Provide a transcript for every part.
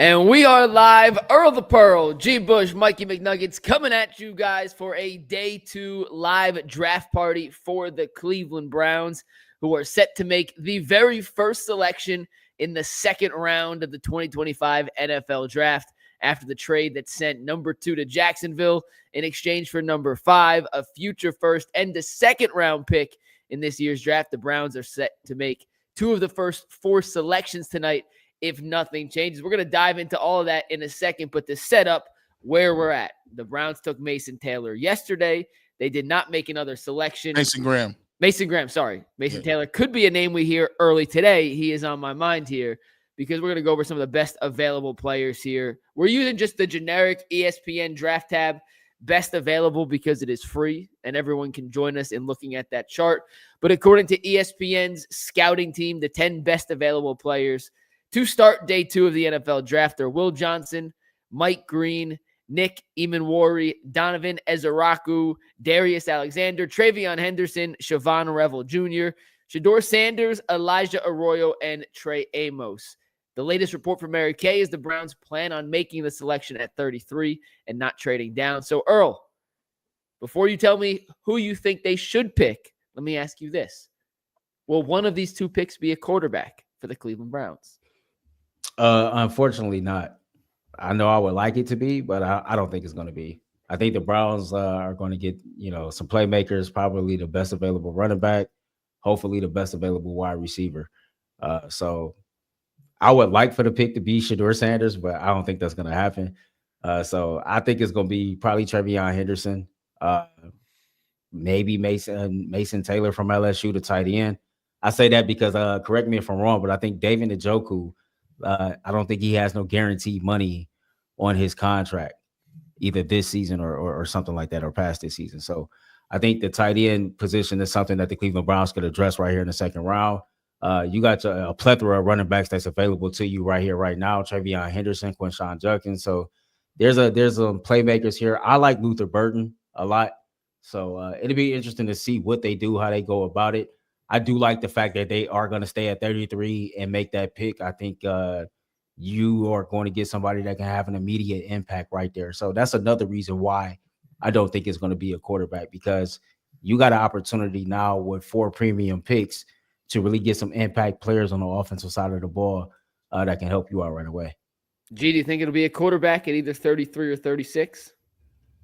And we are live. Earl the Pearl, G. Bush, Mikey McNuggets coming at you guys for a day 2 live draft party for the Cleveland Browns, who are set to make the very first selection in the second round of the 2025 NFL Draft after the trade that sent number 2 to Jacksonville in exchange for number 5, a future first, and the second round pick in this year's draft. The Browns are set to make 2 of the first 4 selections tonight if nothing changes. We're going to dive into all of that in a second, but to set up where we're at, the Browns took Mason Taylor yesterday. They did not make another selection. Mason Graham, sorry. Mason Taylor could be a name we hear early today. He is on my mind here because we're going to go over some of the best available players here. We're using just the generic ESPN draft tab, best available, because it is free and everyone can join us in looking at that chart. But according to ESPN's scouting team, the 10 best available players to start day 2 of the NFL Draft are Will Johnson, Mike Green, Nick Emanwari, Donovan Ezeraku, Darius Alexander, Travion Henderson, Siobhan Revel Jr., Shedeur Sanders, Elijah Arroyo, and Trey Amos. The latest report from Mary Kay is the Browns plan on making the selection at 33 and not trading down. So, Earl, before you tell me who you think they should pick, let me ask you this. Will one of these 2 picks be a quarterback for the Cleveland Browns? Unfortunately not. I know I would like it to be, but I don't think it's going to be. I think the Browns are going to get, some playmakers, probably the best available running back, hopefully the best available wide receiver. So I would like for the pick to be Shedeur Sanders, but I don't think that's going to happen. So I think it's going to be probably Travion Henderson, maybe Mason Taylor from LSU, the tight end. I say that because, correct me if I'm wrong, but I think David Njoku, I don't think he has no guaranteed money on his contract, either this season or something like that, or past this season. So I think the tight end position is something that the Cleveland Browns could address right here in the second round. You got a plethora of running backs that's available to you right here, right now. Travion Henderson, Quinshon Judkins. So there's some playmakers here. I like Luther Burton a lot. So it'll be interesting to see what they do, how they go about it. I do like the fact that they are going to stay at 33 and make that pick. I think you are going to get somebody that can have an immediate impact right there. So that's another reason why I don't think it's going to be a quarterback, because you got an opportunity now with 4 premium picks to really get some impact players on the offensive side of the ball that can help you out right away. G, do you think it'll be a quarterback at either 33 or 36?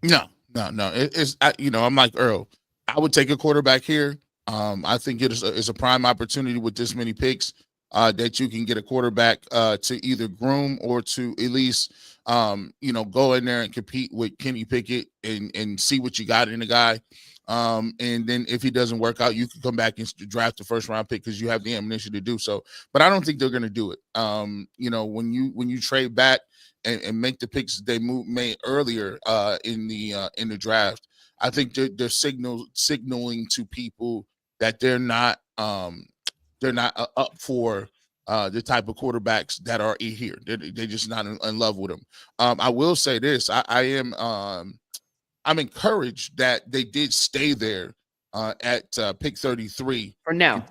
No. It's I'm like Earl. I would take a quarterback here. I think it's a prime opportunity with this many picks that you can get a quarterback to either groom or to at least go in there and compete with Kenny Pickett and see what you got in the guy. And then if he doesn't work out, you can come back and draft the first round pick because you have the ammunition to do so. But I don't think they're going to do it. When you trade back and make the picks they made earlier in the draft, I think they're signaling to people that they're not up for the type of quarterbacks that are here. They're just not in love with them. I will say this: I'm encouraged that they did stay there at pick 33 for now.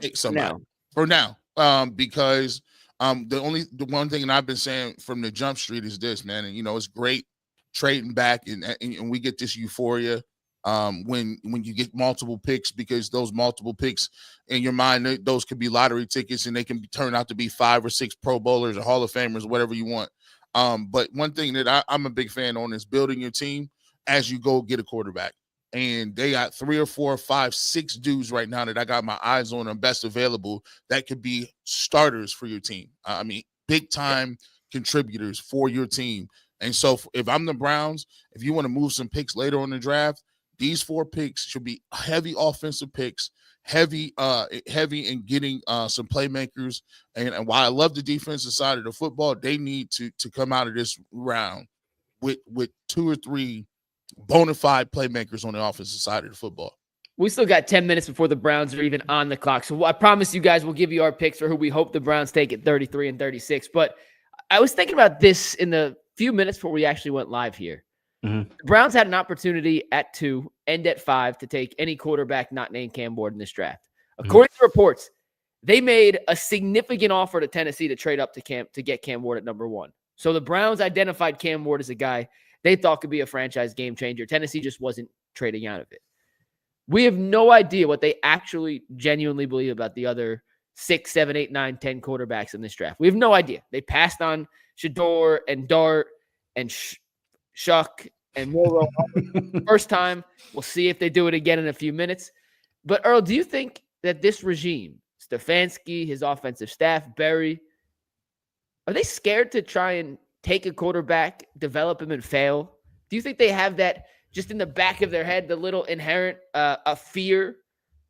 Because the one thing that I've been saying from the jump street is this, man, and it's great trading back and we get this euphoria when you get multiple picks, because those multiple picks in your mind, those could be lottery tickets and they can turn out to be 5 or 6 Pro Bowlers or Hall of Famers, whatever you want. But one thing that I'm a big fan on is building your team as you go get a quarterback. And they got 3 or 4 or 5, 6 dudes right now that I got my eyes on best available that could be starters for your team. Big time contributors for your team. And so if I'm the Browns, if you want to move some picks later on the draft, these 4 picks should be heavy offensive picks, heavy in getting some playmakers. And while I love the defensive side of the football, they need to come out of this round with 2 or 3 bona fide playmakers on the offensive side of the football. We still got 10 minutes before the Browns are even on the clock. So I promise you guys we'll give you our picks for who we hope the Browns take at 33 and 36. But I was thinking about this in the few minutes before we actually went live here. Mm-hmm. The Browns had an opportunity at 2 and at 5 to take any quarterback not named Cam Ward in this draft. According to reports, they made a significant offer to Tennessee to trade up to get Cam Ward at number 1. So the Browns identified Cam Ward as a guy they thought could be a franchise game changer. Tennessee just wasn't trading out of it. We have no idea what they actually genuinely believe about the other 6, 7, 8, 9, 10 quarterbacks in this draft. We have no idea. They passed on Shedeur and Dart and Shuck and Milroe first time. We'll see if they do it again in a few minutes. But Earl, do you think that this regime, Stefanski, his offensive staff, Berry, are they scared to try and take a quarterback, develop him, and fail? Do you think they have that just in the back of their head, the little inherent a fear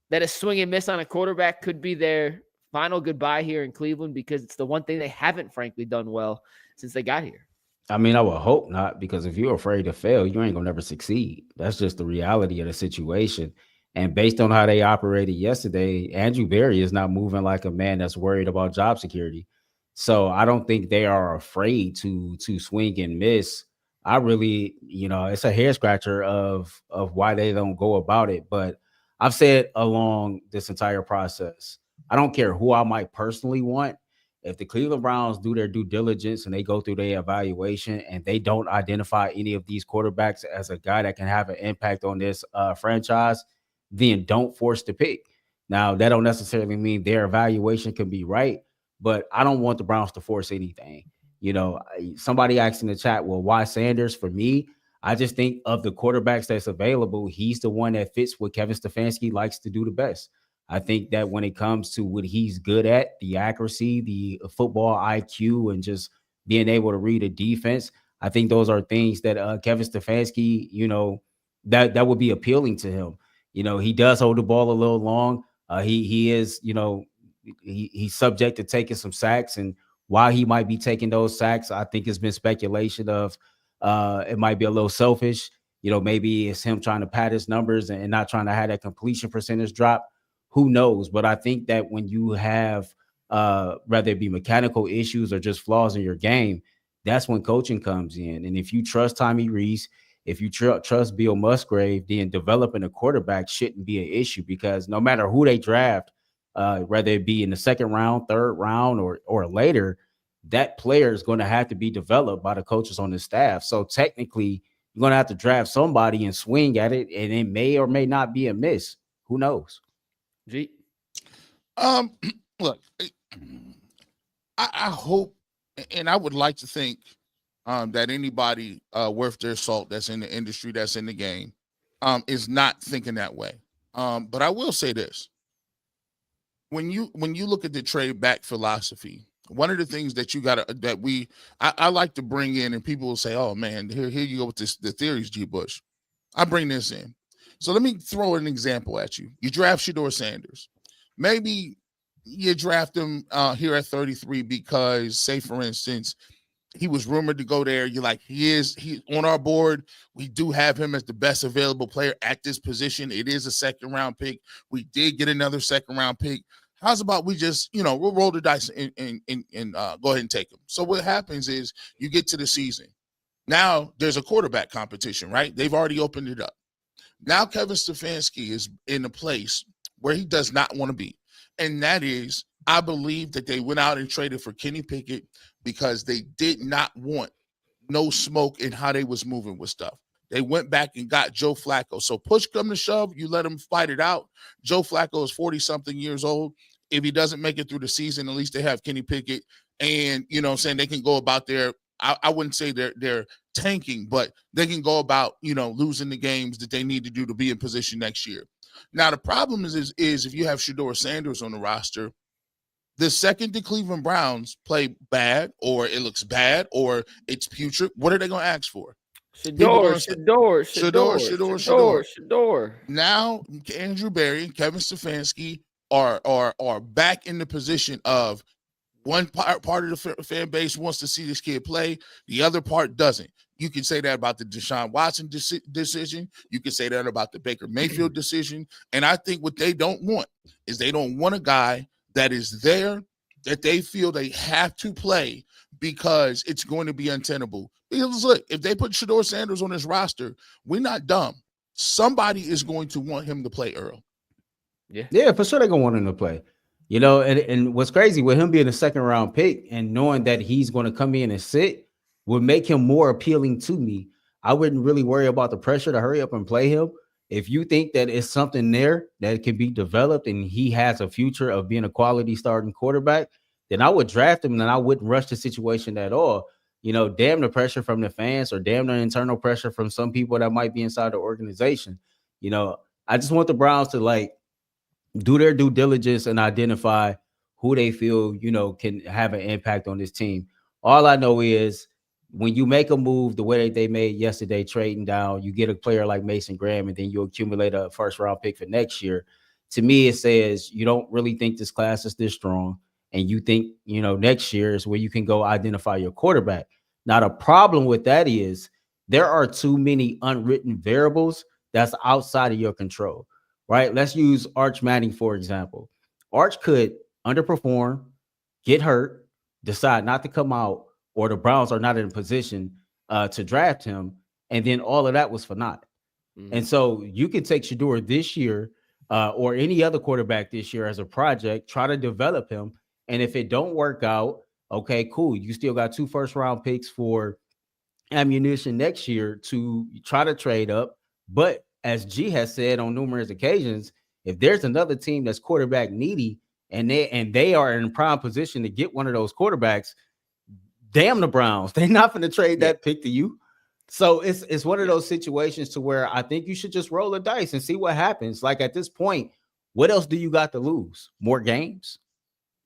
that a swing and miss on a quarterback could be their final goodbye here in Cleveland, because it's the one thing they haven't, frankly, done well since they got here? I mean, I would hope not, because if you're afraid to fail, you ain't going to never succeed. That's just the reality of the situation. And based on how they operated yesterday, Andrew Berry is not moving like a man that's worried about job security. So I don't think they are afraid to swing and miss. I really, it's a hair scratcher of why they don't go about it. But I've said along this entire process, I don't care who I might personally want. If the Cleveland Browns do their due diligence and they go through their evaluation and they don't identify any of these quarterbacks as a guy that can have an impact on this franchise, then don't force the pick. Now, that don't necessarily mean their evaluation can be right, but I don't want the Browns to force anything. Somebody asked in the chat, well, why Sanders? For me, I just think of the quarterbacks that's available, he's the one that fits what Kevin Stefanski likes to do the best. I think that when it comes to what he's good at, the accuracy, the football IQ, and just being able to read a defense, I think those are things that Kevin Stefanski, that would be appealing to him. He does hold the ball a little long. He is, he's subject to taking some sacks, and why he might be taking those sacks, I think has been speculation of it might be a little selfish. Maybe it's him trying to pad his numbers and not trying to have that completion percentage drop. Who knows? But I think that when you have whether it be mechanical issues or just flaws in your game, that's when coaching comes in. And if you trust Tommy Rees, if you trust Bill Musgrave, then developing a quarterback shouldn't be an issue, because no matter who they draft, whether it be in the second round, third round, or later, that player is going to have to be developed by the coaches on the staff. So technically, you're going to have to draft somebody and swing at it, and it may or may not be a miss. Who knows? G. Look, I hope, and I would like to think that anybody worth their salt that's in the industry, that's in the game, is not thinking that way. But I will say this: when you look at the trade back philosophy, one of the things that I like to bring in, and people will say, "Oh man, here you go with the theories, G. Bush." I bring this in. So let me throw an example at you. You draft Shedeur Sanders. Maybe you draft him here at 33 because, say, for instance, he was rumored to go there. You're like, he's on our board. We do have him as the best available player at this position. It is a second-round pick. We did get another second-round pick. How's about we just, we'll roll the dice and go ahead and take him. So what happens is you get to the season. Now there's a quarterback competition, right? They've already opened it up. Now Kevin Stefanski is in a place where he does not want to be. And that is, I believe that they went out and traded for Kenny Pickett because they did not want no smoke in how they was moving with stuff. They went back and got Joe Flacco. So push come to shove, you let him fight it out. Joe Flacco is 40-something years old. If he doesn't make it through the season, at least they have Kenny Pickett. And, they can go about their – I wouldn't say they're tanking, but they can go about, losing the games that they need to do to be in position next year. Now, the problem is if you have Shedeur Sanders on the roster, the second the Cleveland Browns play bad, or it looks bad, or it's putrid, what are they going to ask for? Shedeur. Now, Andrew Berry and Kevin Stefanski are back in the position of one part of the fan base wants to see this kid play. The other part doesn't. You can say that about the Deshaun Watson decision. You can say that about the Baker Mayfield decision. And I think what they don't want is they don't want a guy that is there that they feel they have to play because it's going to be untenable. Because look, if they put Shedeur Sanders on this roster, we're not dumb. Somebody is going to want him to play, Earl. Yeah, for sure they're going to want him to play. And what's crazy with him being a second round pick and knowing that he's going to come in and sit, would make him more appealing to me. I wouldn't really worry about the pressure to hurry up and play him. If you think that it's something there that can be developed and he has a future of being a quality starting quarterback, then I would draft him and I wouldn't rush the situation at all. Damn the pressure from the fans or damn the internal pressure from some people that might be inside the organization. I just want the Browns to do their due diligence and identify who they feel, can have an impact on this team. All I know is when you make a move the way that they made yesterday, trading down, you get a player like Mason Graham, and then you accumulate a first-round pick for next year. To me, it says you don't really think this class is this strong, and you think, next year is where you can go identify your quarterback. Now, the problem with that is there are too many unwritten variables that's outside of your control, right? Let's use Arch Manning, for example. Arch could underperform, get hurt, decide not to come out, or the Browns are not in a position to draft him, and then all of that was for naught. Mm-hmm. And so you can take Shedeur this year or any other quarterback this year as a project, try to develop him, and if it don't work out, okay, cool. You still got 2 first-round picks for ammunition next year to try to trade up. But as G has said on numerous occasions, if there's another team that's quarterback needy and they are in prime position to get one of those quarterbacks, damn the Browns, they're not going to trade that pick to you. So it's one of those situations to where I think you should just roll the dice and see what happens. Like at this point, what else do you got to lose? More games?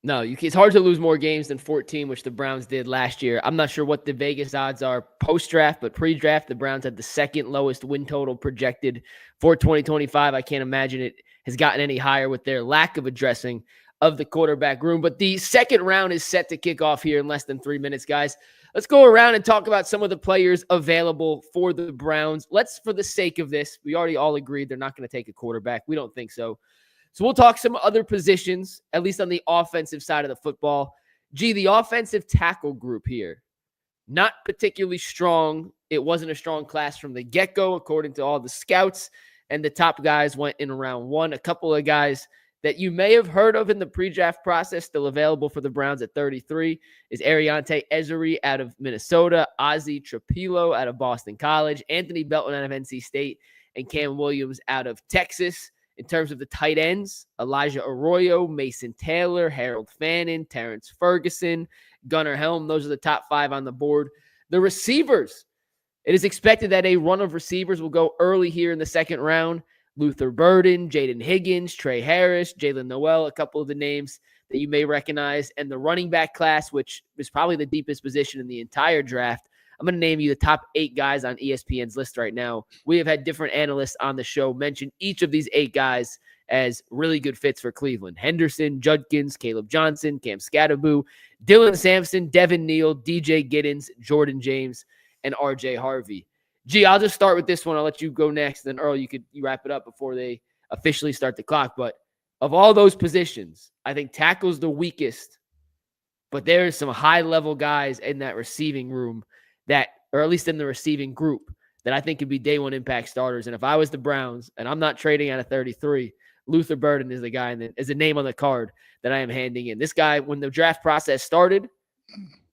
No, it's hard to lose more games than 14, which the Browns did last year. I'm not sure what the Vegas odds are post-draft, but pre-draft, the Browns had the second lowest win total projected for 2025. I can't imagine it has gotten any higher with their lack of addressing of the quarterback room. But the second round is set to kick off here in less than 3 minutes, guys. Let's go around and talk about some of the players available for the Browns. Let's, for the sake of this, we already all agreed they're not going to take a quarterback. We don't think so. So we'll talk some other positions, at least on the offensive side of the football. The offensive tackle group here, not particularly strong. It wasn't a strong class from the get-go, according to all the scouts, and the top guys went in round 1. A couple of guys that you may have heard of in the pre-draft process, still available for the Browns at 33, is Ariante Ezeri out of Minnesota, Ozzie Trapilo out of Boston College, Anthony Belton out of NC State, and Cam Williams out of Texas. In terms of the tight ends, Elijah Arroyo, Mason Taylor, Harold Fannin, Terrence Ferguson, Gunnar Helm. Those are the top 5 on the board. The receivers, it is expected that a run of receivers will go early here in the second round. Luther Burden, Jaden Higgins, Trey Harris, Jalen Noel, a couple of the names that you may recognize. And the running back class, which is probably the deepest position in the entire draft. I'm going to name you the top 8 guys on ESPN's list right now. We have had different analysts on the show mention each of these 8 guys as really good fits for Cleveland. Henderson, Judkins, Caleb Johnson, Cam Scatteraboo, Dylan Sampson, Devin Neal, DJ Giddens, Jordan James, and RJ Harvey. I'll just start with this one. I'll let you go next. Then Earl, you wrap it up before they officially start the clock. But of all those positions, I think tackle's the weakest. But there's some high-level guys in that receiving room that, or at least in the receiving group, that I think could be day one impact starters. And if I was the Browns, and I'm not trading out of 33, Luther Burden is the guy, and is a name on the card that I am handing in. This guy, when the draft process started,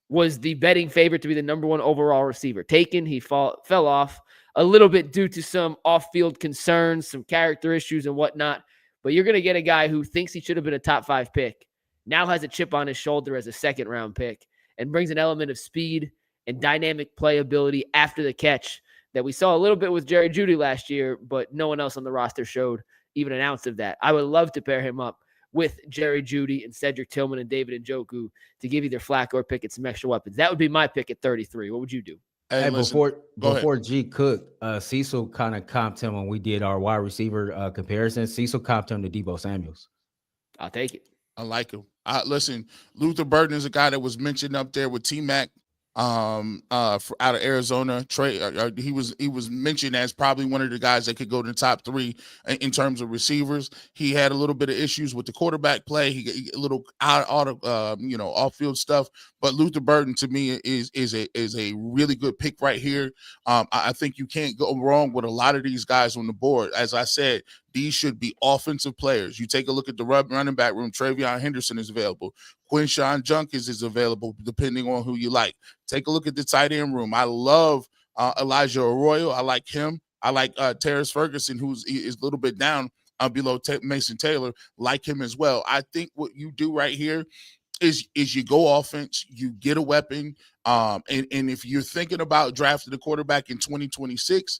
was the betting favorite to be the number 1 overall receiver taken. He fell off a little bit due to some off-field concerns, some character issues and whatnot. But you're going to get a guy who thinks he should have been a top 5 pick, now has a chip on his shoulder as a second-round pick, and brings an element of speed and dynamic playability after the catch that we saw a little bit with Jerry Jeudy last year, but no one else on the roster showed even an ounce of that. I would love to pair him up with Jerry Jeudy and Cedric Tillman and David Njoku to give either Flacco or Pickett some extra weapons. That would be my pick at 33. What would you do? Hey, before G Cook, Cecil kind of comped him when we did our wide receiver comparison. Cecil comped him to Deebo Samuels. I'll take it. I like him. Listen, Luther Burden is a guy that was mentioned up there with T-Mac. Out of Arizona. Trey, he was mentioned as probably one of the guys that could go to the top 3 in terms of receivers. He had a little bit of issues with the quarterback play. He a little out of off-field stuff. But Luther Burden to me is a really good pick right here. I think you can't go wrong with a lot of these guys on the board. As I said, These should be offensive players. You take a look at the running back room. Travion Henderson is available. Quinshon Judkins is available, depending on who you like. Take a look at the tight end room. I love Elijah Arroyo. I like him. I like Terrace Ferguson, who is a little bit down below Mason Taylor. Like him as well. I think what you do right here is you go offense, you get a weapon. And if you're thinking about drafting a quarterback in 2026,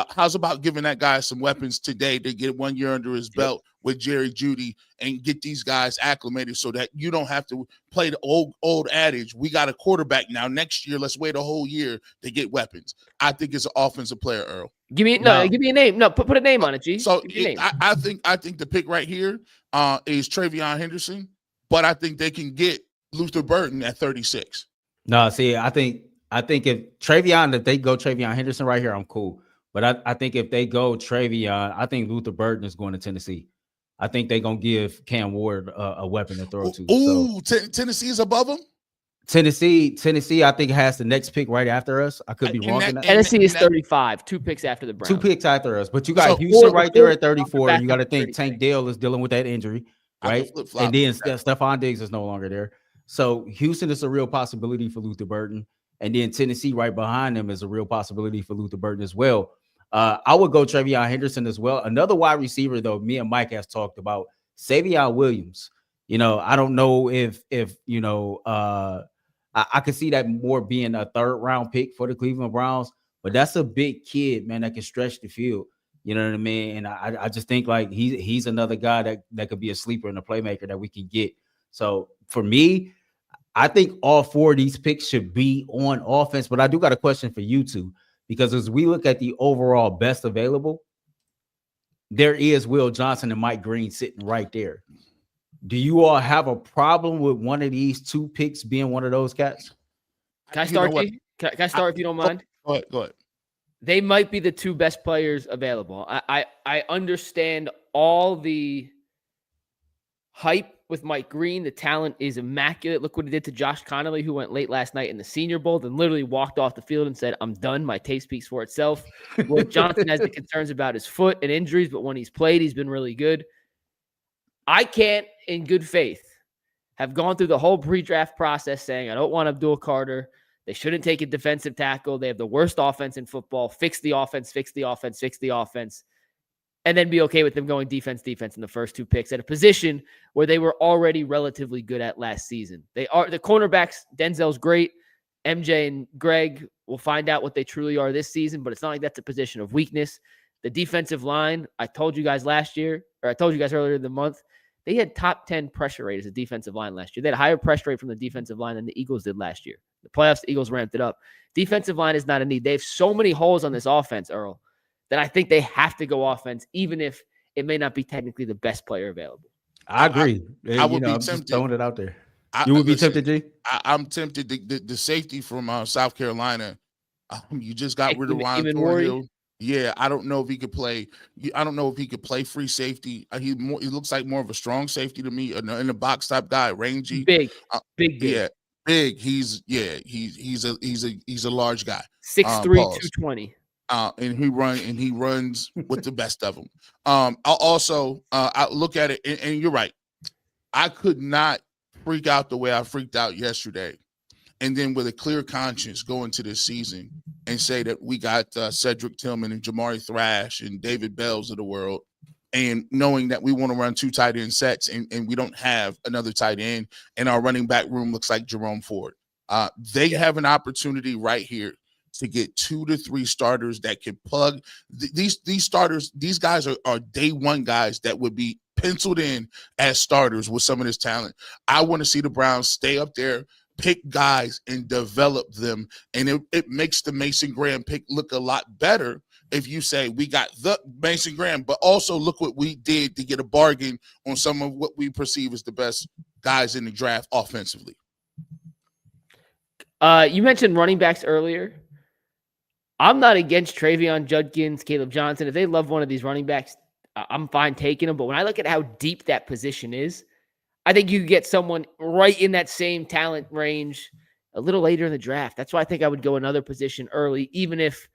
how's about giving that guy some weapons today to get 1 year under his belt with Jerry Jeudy and get these guys acclimated so that you don't have to play the old adage, we got a quarterback now. Next year, let's wait a whole year to get weapons. I think it's an offensive player, Earl. Give me a name. No, put a name on it, G. So I think the pick right here is Travion Henderson, but I think they can get Luther Burden at 36. No, see, I think if they go Travion Henderson right here, I'm cool. But I think if they go Travion, I think Luther Burden is going to Tennessee. I think they're going to give Cam Ward a weapon to throw to. Ooh, Tennessee is above them? Tennessee, I think, has the next pick right after us. I could be wrong. Tennessee is 35, 2 picks after the Browns. 2 picks after us. But you got Houston right there at 34. You got to think Tank Dell is dealing with that injury, right? And then Stephon Diggs is no longer there. So Houston is a real possibility for Luther Burden. And then Tennessee right behind them is a real possibility for Luther Burden as well. I would go Travion Henderson as well. Another wide receiver, though, me and Mike has talked about, Savion Williams. I don't know if I could see that more being a 3rd round pick for the Cleveland Browns, but that's a big kid, man, that can stretch the field. You know what I mean? And I just think like he's another guy that could be a sleeper and a playmaker that we can get. So for me, I think all 4 of these picks should be on offense, but I do got a question for you two. Because as we look at the overall best available, there is Will Johnson and Mike Green sitting right there. Do you all have a problem with one of these 2 picks being one of those cats? Can I start, G? Can I start if you don't mind? Go ahead. They might be the 2 best players available. I understand all the hype with Mike Green. The talent is immaculate. Look what he did to Josh Connolly, who went late last night in the Senior Bowl and literally walked off the field and said, I'm done. My tape speaks for itself. Will Johnson has the concerns about his foot and injuries, but when he's played, he's been really good. I can't, in good faith, have gone through the whole pre-draft process saying, I don't want Abdul Carter. They shouldn't take a defensive tackle. They have the worst offense in football. Fix the offense. And then be okay with them going defense in the first 2 picks at a position where they were already relatively good at last season. They are the cornerbacks. Denzel's great. MJ and Greg will find out what they truly are this season, but it's not like that's a position of weakness. The defensive line, I told you guys earlier in the month, they had top 10 pressure rate as a defensive line last year. They had a higher pressure rate from the defensive line than the Eagles did last year. The playoffs, the Eagles ramped it up. Defensive line is not a need. They have so many holes on this offense, Earl, that I think they have to go offense, even if it may not be technically the best player available. I agree. I would be I'm tempted. just throwing it out there. You would be tempted, G? I'm tempted. The safety from South Carolina, you just got rid of Ryan Thornhill. Yeah, I don't know if he could play. I don't know if he could play free safety. He looks like more of a strong safety to me, in a box type guy, rangy, big. Yeah, big. He's a large guy. 6'3", 220. And he runs with the best of them. I look at it, and you're right. I could not freak out the way I freaked out yesterday, and then with a clear conscience go into this season and say that we got Cedric Tillman and Jamari Thrash and David Bells of the world, and knowing that we want to run 2 tight end sets and we don't have another tight end, and our running back room looks like Jerome Ford. They have an opportunity right here to get 2 to 3 starters that can plug these starters. These guys are day 1 guys that would be penciled in as starters with some of this talent. I want to see the Browns stay up there, pick guys and develop them. And it makes the Mason Graham pick look a lot better if you say we got the Mason Graham, but also look what we did to get a bargain on some of what we perceive as the best guys in the draft offensively. You mentioned running backs earlier. I'm not against Travion Judkins, Caleb Johnson. If they love one of these running backs, I'm fine taking them. But when I look at how deep that position is, I think you could get someone right in that same talent range a little later in the draft. That's why I think I would go another position early, even if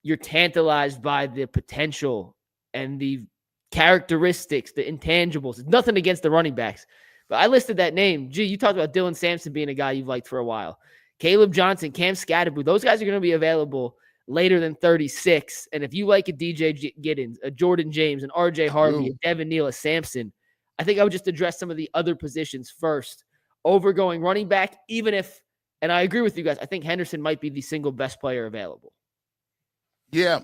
you're tantalized by the potential and the characteristics, the intangibles. Nothing against the running backs. But I listed that name. Gee, you talked about Dylan Sampson being a guy you've liked for a while. Caleb Johnson, Cam Scatterby, those guys are going to be available later than 36. And if you like a DJ Giddens, a Jordan James, an RJ Harvey, a Devin Neal, a Sampson, I think I would just address some of the other positions first over going running back, even if, and I agree with you guys, I think Henderson might be the single best player available. Yeah,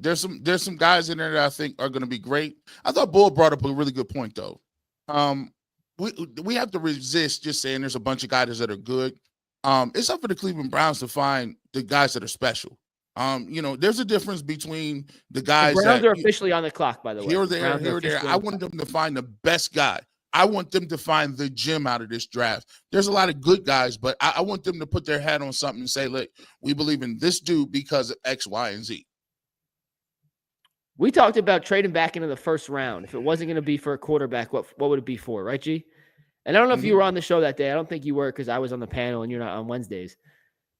there's some guys in there that I think are going to be great. I thought Bull brought up a really good point, though. We have to resist just saying there's a bunch of guys that are good. It's up for the Cleveland Browns to find the guys that are special. There's a difference between the guys Browns are officially on the clock, by the way. Here or there. I want them to find the best guy. I want them to find the gem out of this draft. There's a lot of good guys, but I want them to put their hat on something and say, look, we believe in this dude because of X, Y, and Z. We talked about trading back into the first round. If it wasn't going to be for a quarterback, what would it be for, right, G? And I don't know if you were on the show that day. I don't think you were because I was on the panel and you're not on Wednesdays.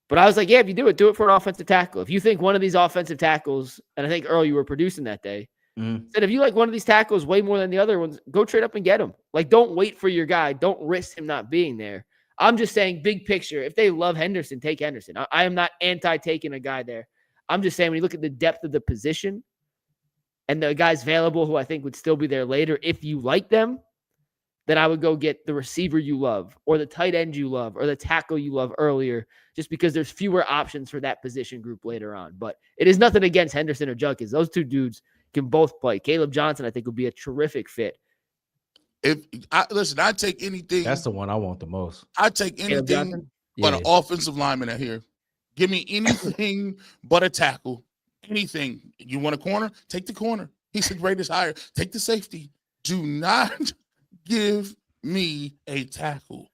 But I was like, yeah, if you do it for an offensive tackle. If you think one of these offensive tackles, and I think, Earl, you were producing that day, said if you like one of these tackles way more than the other ones, go trade up and get him. Like, don't wait for your guy. Don't risk him not being there. I'm just saying big picture. If they love Henderson, take Henderson. I am not anti-taking a guy there. I'm just saying when you look at the depth of the position and the guys available who I think would still be there later, if you like them, then I would go get the receiver you love or the tight end you love or the tackle you love earlier, just because there's fewer options for that position group later on. But it is nothing against Henderson or Judkins. Those two dudes can both play. Caleb Johnson, I think, would be a terrific fit. I'd take anything. That's the one I want the most. I'd take anything but an offensive lineman out here. Give me anything but a tackle. Anything. You want a corner? Take the corner. He's the greatest hire. Take the safety. Do not give me a tackle,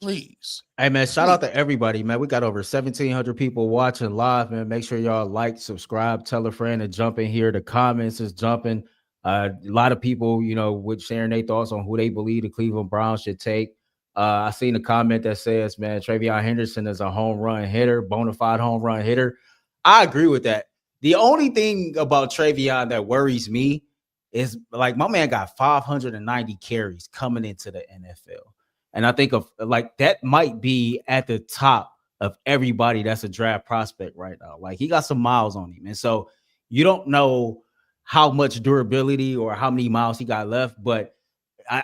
please. Hey, man, shout out to everybody, man. We got over 1,700 people watching live, man. Make sure y'all like, subscribe, tell a friend, and jump in here. The comments is jumping. A lot of people, with sharing their thoughts on who they believe the Cleveland Browns should take. I seen a comment that says, man, Travion Henderson is a home run hitter, bona fide home run hitter. I agree with that. The only thing about Travion that worries me is, like, my man got 590 carries coming into the NFL. And I think that might be at the top of everybody that's a draft prospect right now. Like, he got some miles on him. And so you don't know how much durability or how many miles he got left, but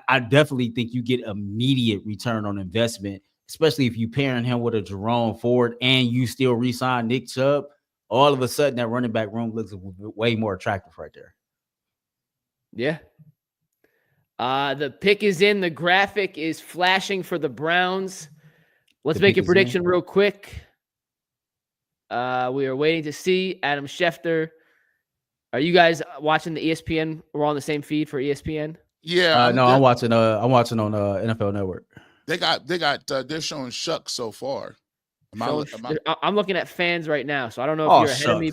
I definitely think you get immediate return on investment, especially if you pairing him with a Jerome Ford and you still re-sign Nick Chubb. All of a sudden, that running back room looks way more attractive right there. Yeah. The pick is in. The graphic is flashing for the Browns. Let's make a prediction real quick. We are waiting to see Adam Schefter. Are you guys watching the ESPN? We're on the same feed for ESPN. Yeah. No, I'm watching on NFL Network. They're showing Shuck so far. I'm looking at fans right now, so I don't know if you're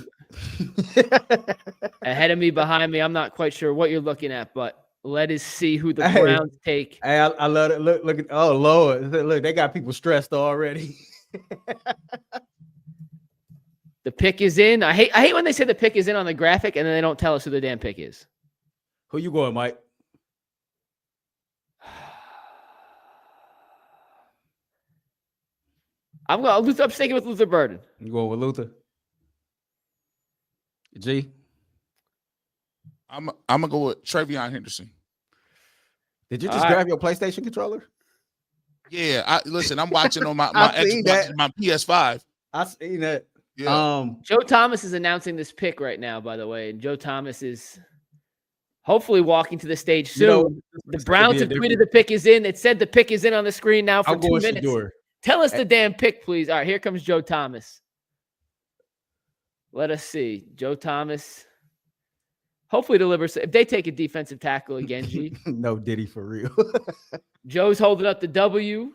ahead of me, behind me. I'm not quite sure what you're looking at, but let us see who the Browns take. Hey, I love it. Look at, oh Lord, look, they got people stressed already. The pick is in. I hate when they say the pick is in on the graphic and then they don't tell us who the damn pick is. Who you going, Mike? I'm sticking with Luther Burden. You going with Luther? G? I'm gonna go with Travion Henderson. Did you just grab your PlayStation controller? Yeah, listen, I'm watching on my Xbox, my PS5. I seen that. Yeah. Joe Thomas is announcing this pick right now, by the way, and Joe Thomas is hopefully walking to the stage soon. The Browns have tweeted the pick is in. It said the pick is in on the screen now for 2 minutes. Shedeur. Tell us the damn pick, please. All right, here comes Joe Thomas. Let us see. Joe Thomas hopefully delivers. If they take a defensive tackle again, G. No Diddy for real. Joe's holding up the W.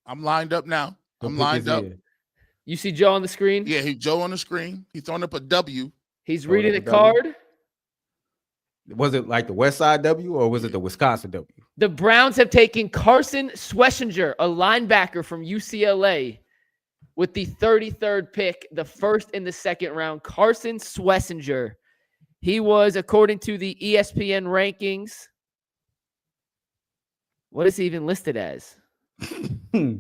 I'm lined up now. I'm lined up. You see Joe on the screen? Yeah, Joe on the screen. He's throwing up a W. He's reading the card. Was it like the West Side W or was it the Wisconsin W? The Browns have taken Carson Schwesinger, a linebacker from UCLA, with the 33rd pick, the first in the second round. Carson Schwesinger He was, according to the ESPN rankings, what is he even listed as? Is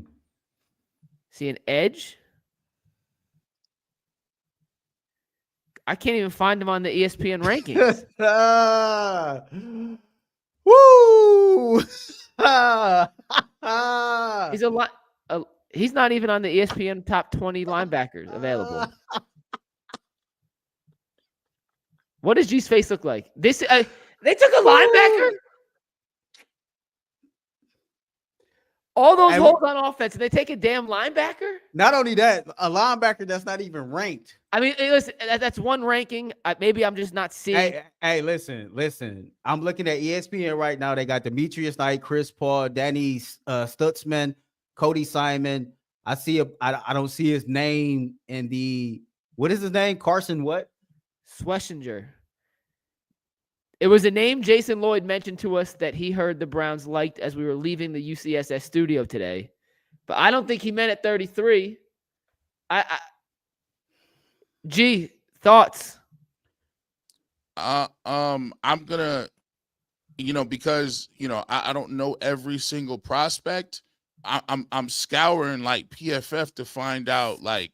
he an edge? I can't even find him on the ESPN rankings. Woo! He's not even on the ESPN top 20 linebackers available. What does G's face look like? They took a linebacker? All those holes on offense, and they take a damn linebacker? Not only that, a linebacker that's not even ranked. I mean, listen, that's one ranking. Maybe I'm just not seeing. Hey, listen. I'm looking at ESPN right now. They got Demetrius Knight, Chris Paul, Danny Stutzman, Cody Simon. I don't see his name in the, what is his name? Carson what? Schwesinger. It was a name Jason Lloyd mentioned to us that he heard the Browns liked as we were leaving the UCSS studio today. But I don't think he meant at 33. G, thoughts? I'm gonna, because I don't know every single prospect. I'm scouring like PFF to find out like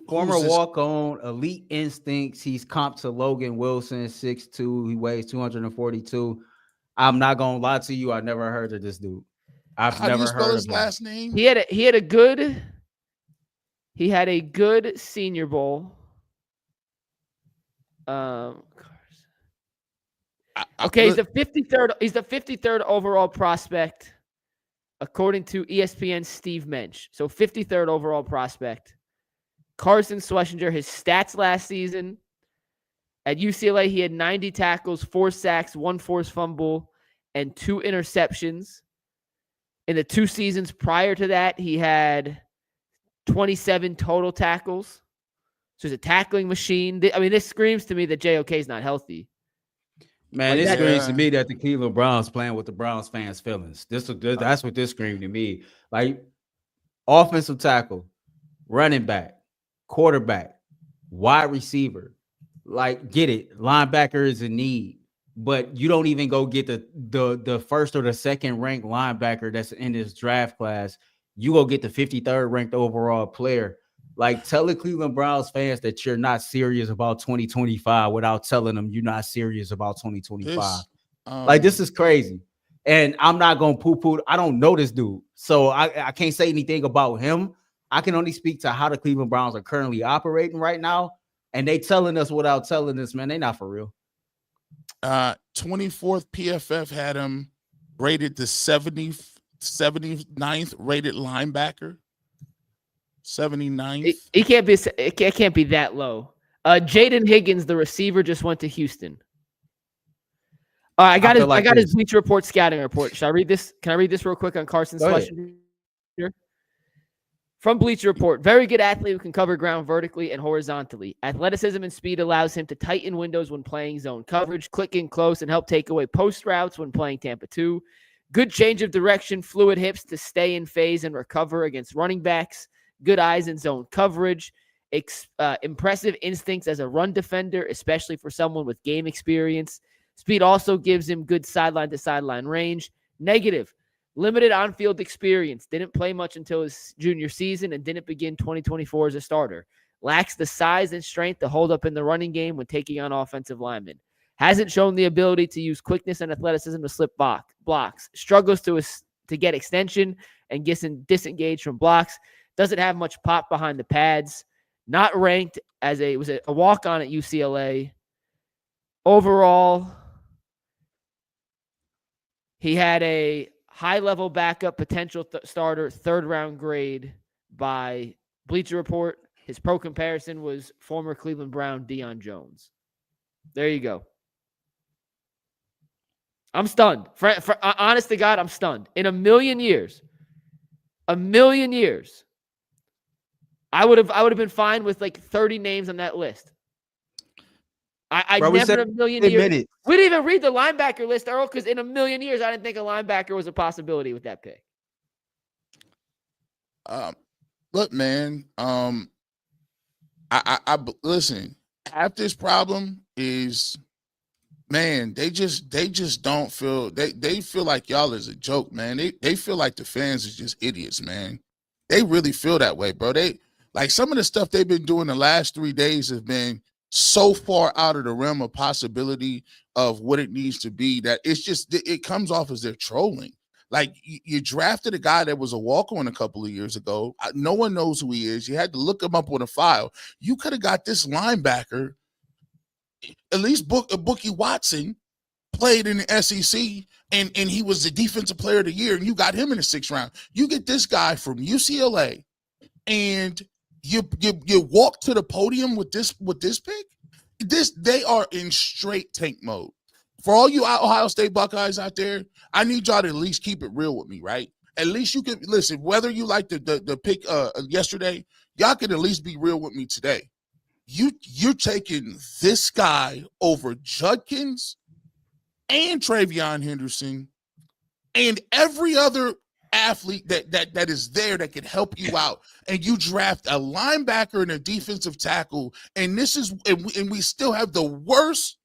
former walk-on, elite instincts. He's comped to Logan Wilson, 6'2". He weighs 242. I'm not gonna lie to you. I never heard of this dude. I've never heard his last name. He had a good Senior Bowl. Okay, he's the 53rd. He's the 53rd overall prospect, according to ESPN's Steve Mensch. So 53rd overall prospect. Carson Schwesinger, his stats last season at UCLA, he had 90 tackles, 4 sacks, 1 forced fumble, and 2 interceptions. In the 2 seasons prior to that, he had 27 total tackles. So he's a tackling machine. I mean, this screams to me that JOK is not healthy. Man, it screams to me that the Cleveland Browns playing with the Browns fans' feelings. That's what this screamed to me. Like, offensive tackle, running back, quarterback, wide receiver. Like, get it. Linebacker is a need. But you don't even go get the first or the second ranked linebacker that's in this draft class. You go get the 53rd ranked overall player. Like, tell the Cleveland Browns fans that you're not serious about 2025 without telling them you're not serious about 2025. This is crazy. And I'm not going to poo-poo. I don't know this dude. So I can't say anything about him. I can only speak to how the Cleveland Browns are currently operating right now. And they telling us without telling us, man, they not for real. 24th PFF had him rated the 79th rated linebacker. 79th. It can't be that low. Jaden Higgins, the receiver, just went to Houston. I got his Bleacher Report scouting report. Should I read this? Can I read this real quick on Carson Schwesinger? From Bleacher Report, very good athlete who can cover ground vertically and horizontally. Athleticism and speed allows him to tighten windows when playing zone coverage, click in close, and help take away post routes when playing Tampa 2. Good change of direction, fluid hips to stay in phase and recover against running backs. Good eyes in zone coverage. Impressive instincts as a run defender, especially for someone with game experience. Speed also gives him good sideline-to-sideline range. Negative. Limited on-field experience. Didn't play much until his junior season and didn't begin 2024 as a starter. Lacks the size and strength to hold up in the running game when taking on offensive linemen. Hasn't shown the ability to use quickness and athleticism to slip blocks. Struggles to get extension and gets disengaged from blocks. Doesn't have much pop behind the pads. Not ranked as a walk-on at UCLA. Overall, he had a high-level backup potential starter, 3rd-round grade by Bleacher Report. His pro comparison was former Cleveland Brown Deion Jones. There you go. I'm stunned. Honest to God, I'm stunned. In a million years, I would have been fine with like 30 names on that list. I never in a million years. We didn't even read the linebacker list, Earl, because in a million years, I didn't think a linebacker was a possibility with that pick. Look, man. I listen. half this problem is, man, they just don't feel they feel like y'all is a joke, man. They feel like the fans is just idiots, man. They really feel that way, bro. They like some of the stuff they've been doing the last 3 days have been so far out of the realm of possibility of what it needs to be that it's just it comes off as they're trolling. Like you drafted a guy that was a walk-on a couple of years ago. No one knows who he is. You had to look him up on a file. You could have got this linebacker. At least Bookie Watson played in the SEC, and he was the defensive player of the year, and you got him in the 6th round. You get this guy from UCLA, and you walk to the podium with this pick. They are in straight tank mode. For all you Ohio State Buckeyes out there, I need y'all to at least keep it real with me, right? At least you can listen. Whether you like the pick yesterday, y'all can at least be real with me today. You're taking this guy over Judkins and Travion Henderson and every other athlete that is there that can help you out, and you draft a linebacker and a defensive tackle, and we still have the worst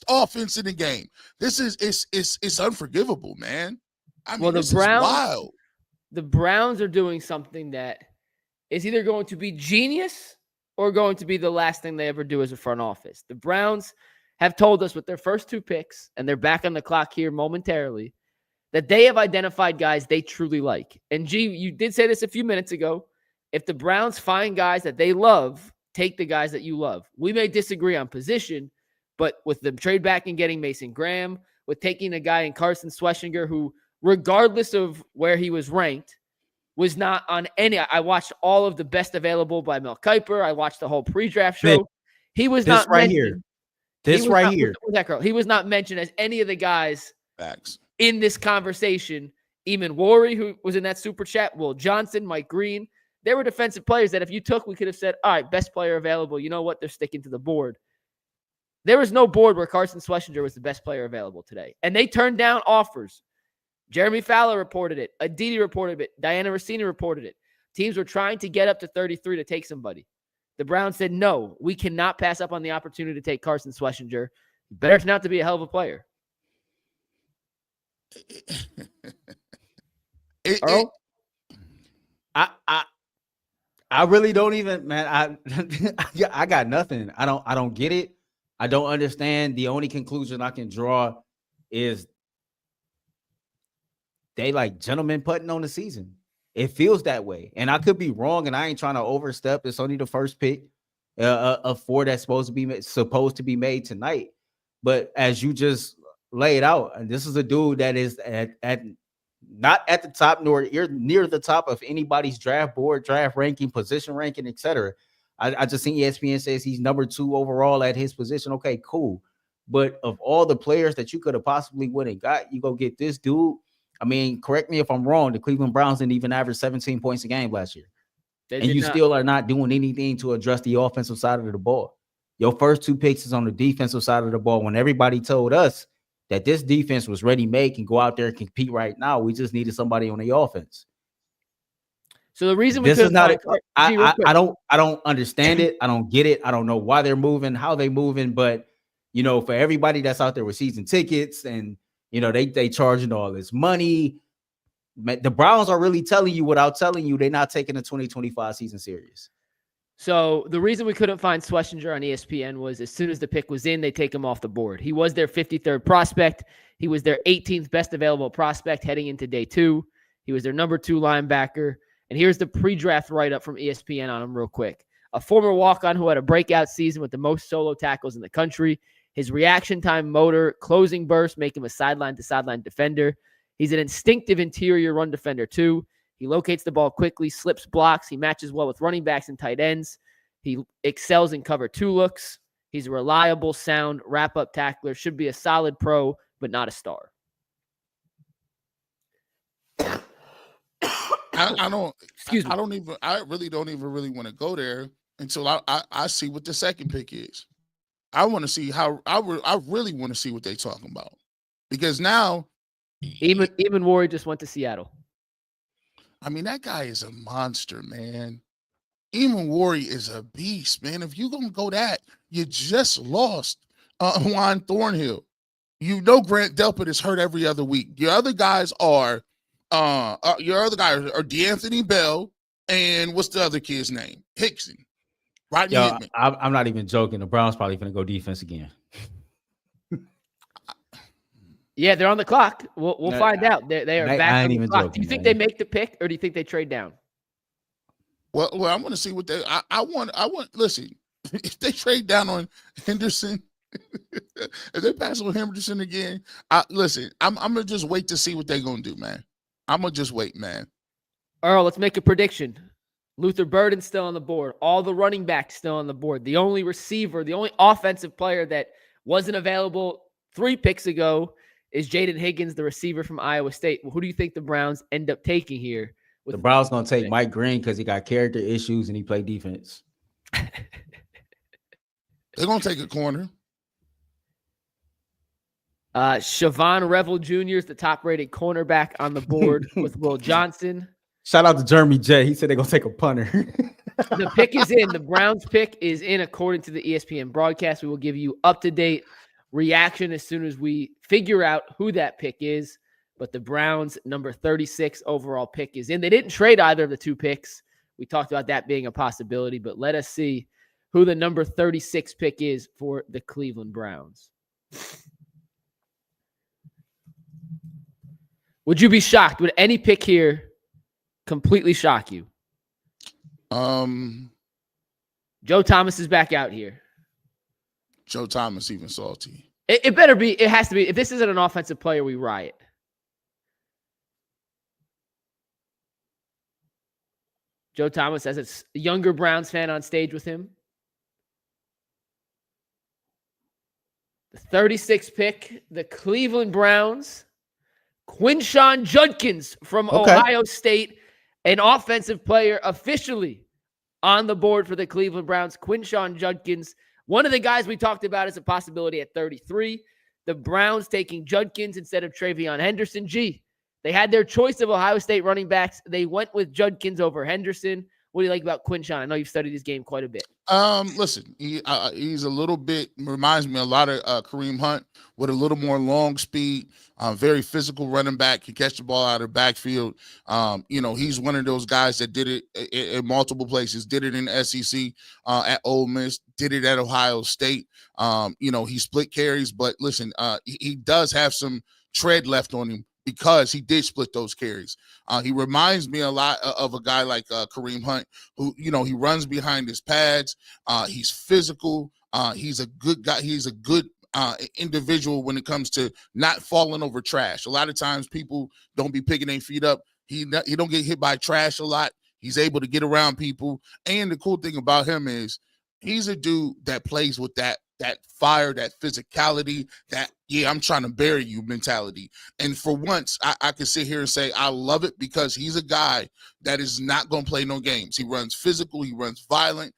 offense in the game. This is it's unforgivable, man. I mean, this is wild. The Browns are doing something that is either going to be genius or going to be the last thing they ever do as a front office. The Browns have told us with their first 2 picks, and they're back on the clock here momentarily, that they have identified guys they truly like. And G, you did say this a few minutes ago. If the Browns find guys that they love, take the guys that you love. We may disagree on position, but with them trade back and getting Mason Graham, with taking a guy in Carson Schwesinger, who, regardless of where he was ranked, was not on any. I watched all of the best available by Mel Kiper. I watched the whole pre-draft show. He was not right mentioned. here. This right here. That girl. He was not mentioned as any of the guys in this conversation. Eamon Worry, who was in that super chat, Will Johnson, Mike Green. They were defensive players that if you took, we could have said, all right, best player available. You know what? They're sticking to the board. There was no board where Carson Schwesinger was the best player available today. And they turned down offers. Jeremy Fowler reported it. Aditi reported it. Diana Rossini reported it. Teams were trying to get up to 33 to take somebody. The Browns said, no, we cannot pass up on the opportunity to take Carson Schwesinger. Better turn out to be a hell of a player. I really don't even, man. I got nothing. I don't get it. I don't understand. The only conclusion I can draw is they like gentlemen putting on the season. It feels that way, and I could be wrong. And I ain't trying to overstep. It's only the first pick of 4 that's supposed to be made tonight. But as you just laid out, and this is a dude that is at not at the top nor near the top of anybody's draft board, draft ranking, position ranking, etc. I just think ESPN says he's number 2 overall at his position. Okay, cool. But of all the players that you could have possibly went and got, you go get this dude. I mean, correct me if I'm wrong. The Cleveland Browns didn't even average 17 points a game last year. And you still are not doing anything to address the offensive side of the ball. Your first 2 picks is on the defensive side of the ball. When everybody told us that this defense was ready-made, can go out there and compete right now, we just needed somebody on the offense. So the reason we this is not I don't understand it. I don't get it. I don't know why they're moving, how they moving, but you know, for everybody that's out there with season tickets and you know, they charging all this money. The Browns are really telling you without telling you they're not taking the 2025 season serious. So the reason we couldn't find Schwesinger on ESPN was as soon as the pick was in, they take him off the board. He was their 53rd prospect. He was their 18th best available prospect heading into day 2. He was their number 2 linebacker. And here's the pre-draft write-up from ESPN on him real quick. A former walk-on who had a breakout season with the most solo tackles in the country. His reaction time, motor, closing burst make him a sideline-to-sideline defender. He's an instinctive interior run defender, too. He locates the ball quickly, slips blocks. He matches well with running backs and tight ends. He excels in cover 2 looks. He's a reliable, sound, wrap-up tackler. Should be a solid pro, but not a star. I really don't even want to go there until I see what the second pick is. I want to see I really want to see what they're talking about, because now even Worry just went to Seattle. I mean, that guy is a monster, man. Even Worry is a beast, man. If you're going to go that, you just lost Juan Thornhill. You know Grant Delpit is hurt every other week. Your other guys are DeAnthony Bell and what's the other kid's name? Hickson. Rodney Hickman. I'm not even joking. The Browns probably going to go defense again. Yeah, they're on the clock. We'll find out. They are back on the clock. Joking, do you think they make the pick, or do you think they trade down? Well, I'm going to see what they. I want. Listen, if they trade down on Henderson, if they pass on Henderson again, listen. I'm gonna just wait to see what they're gonna do, man. I'm gonna just wait, man. Earl, let's make a prediction. Luther Burden's still on the board. All the running backs still on the board. The only receiver, the only offensive player that wasn't available 3 picks ago is Jaden Higgins, the receiver from Iowa State. Well, who do you think the Browns end up taking here? The Browns going to take Mike Green because he got character issues and he played defense. They're going to take a corner. Siobhan Revel Jr. is the top-rated cornerback on the board with Will Johnson. Shout out to Jeremy J. He said they're going to take a punter. The pick is in. The Browns pick is in according to the ESPN broadcast. We will give you up-to-date reaction as soon as we figure out who that pick is. But the Browns' number 36 overall pick is in. They didn't trade either of the 2 picks. We talked about that being a possibility, but let us see who the number 36 pick is for the Cleveland Browns. Would you be shocked? Would any pick here completely shock you? Joe Thomas is back out here. Joe Thomas even salty. It better be. It has to be. If this isn't an offensive player, we riot. Joe Thomas has a younger Browns fan on stage with him. The 36th pick, the Cleveland Browns. Quinshon Judkins from Ohio State, an offensive player officially on the board for the Cleveland Browns. Quinshon Judkins, one of the guys we talked about as a possibility at 33. The Browns taking Judkins instead of Travion Henderson. They had their choice of Ohio State running backs. They went with Judkins over Henderson. What do you like about Quinshon? I know you've studied his game quite a bit. Listen, he's a little bit, reminds me a lot of Kareem Hunt with a little more long speed, very physical running back, can catch the ball out of the backfield. He's one of those guys that did it in multiple places, did it in the SEC, at Ole Miss, did it at Ohio State. He split carries, but listen, he does have some tread left on him, because he did split those carries. He reminds me a lot of a guy like Kareem Hunt, who, he runs behind his pads. He's physical. He's a good guy. He's a good individual when it comes to not falling over trash. A lot of times people don't be picking their feet up. He don't get hit by trash a lot. He's able to get around people. And the cool thing about him is he's a dude that plays with that fire, that physicality, that, I'm trying to bury you mentality. And for once, I can sit here and say I love it, because he's a guy that is not going to play no games. He runs physical. He runs violent.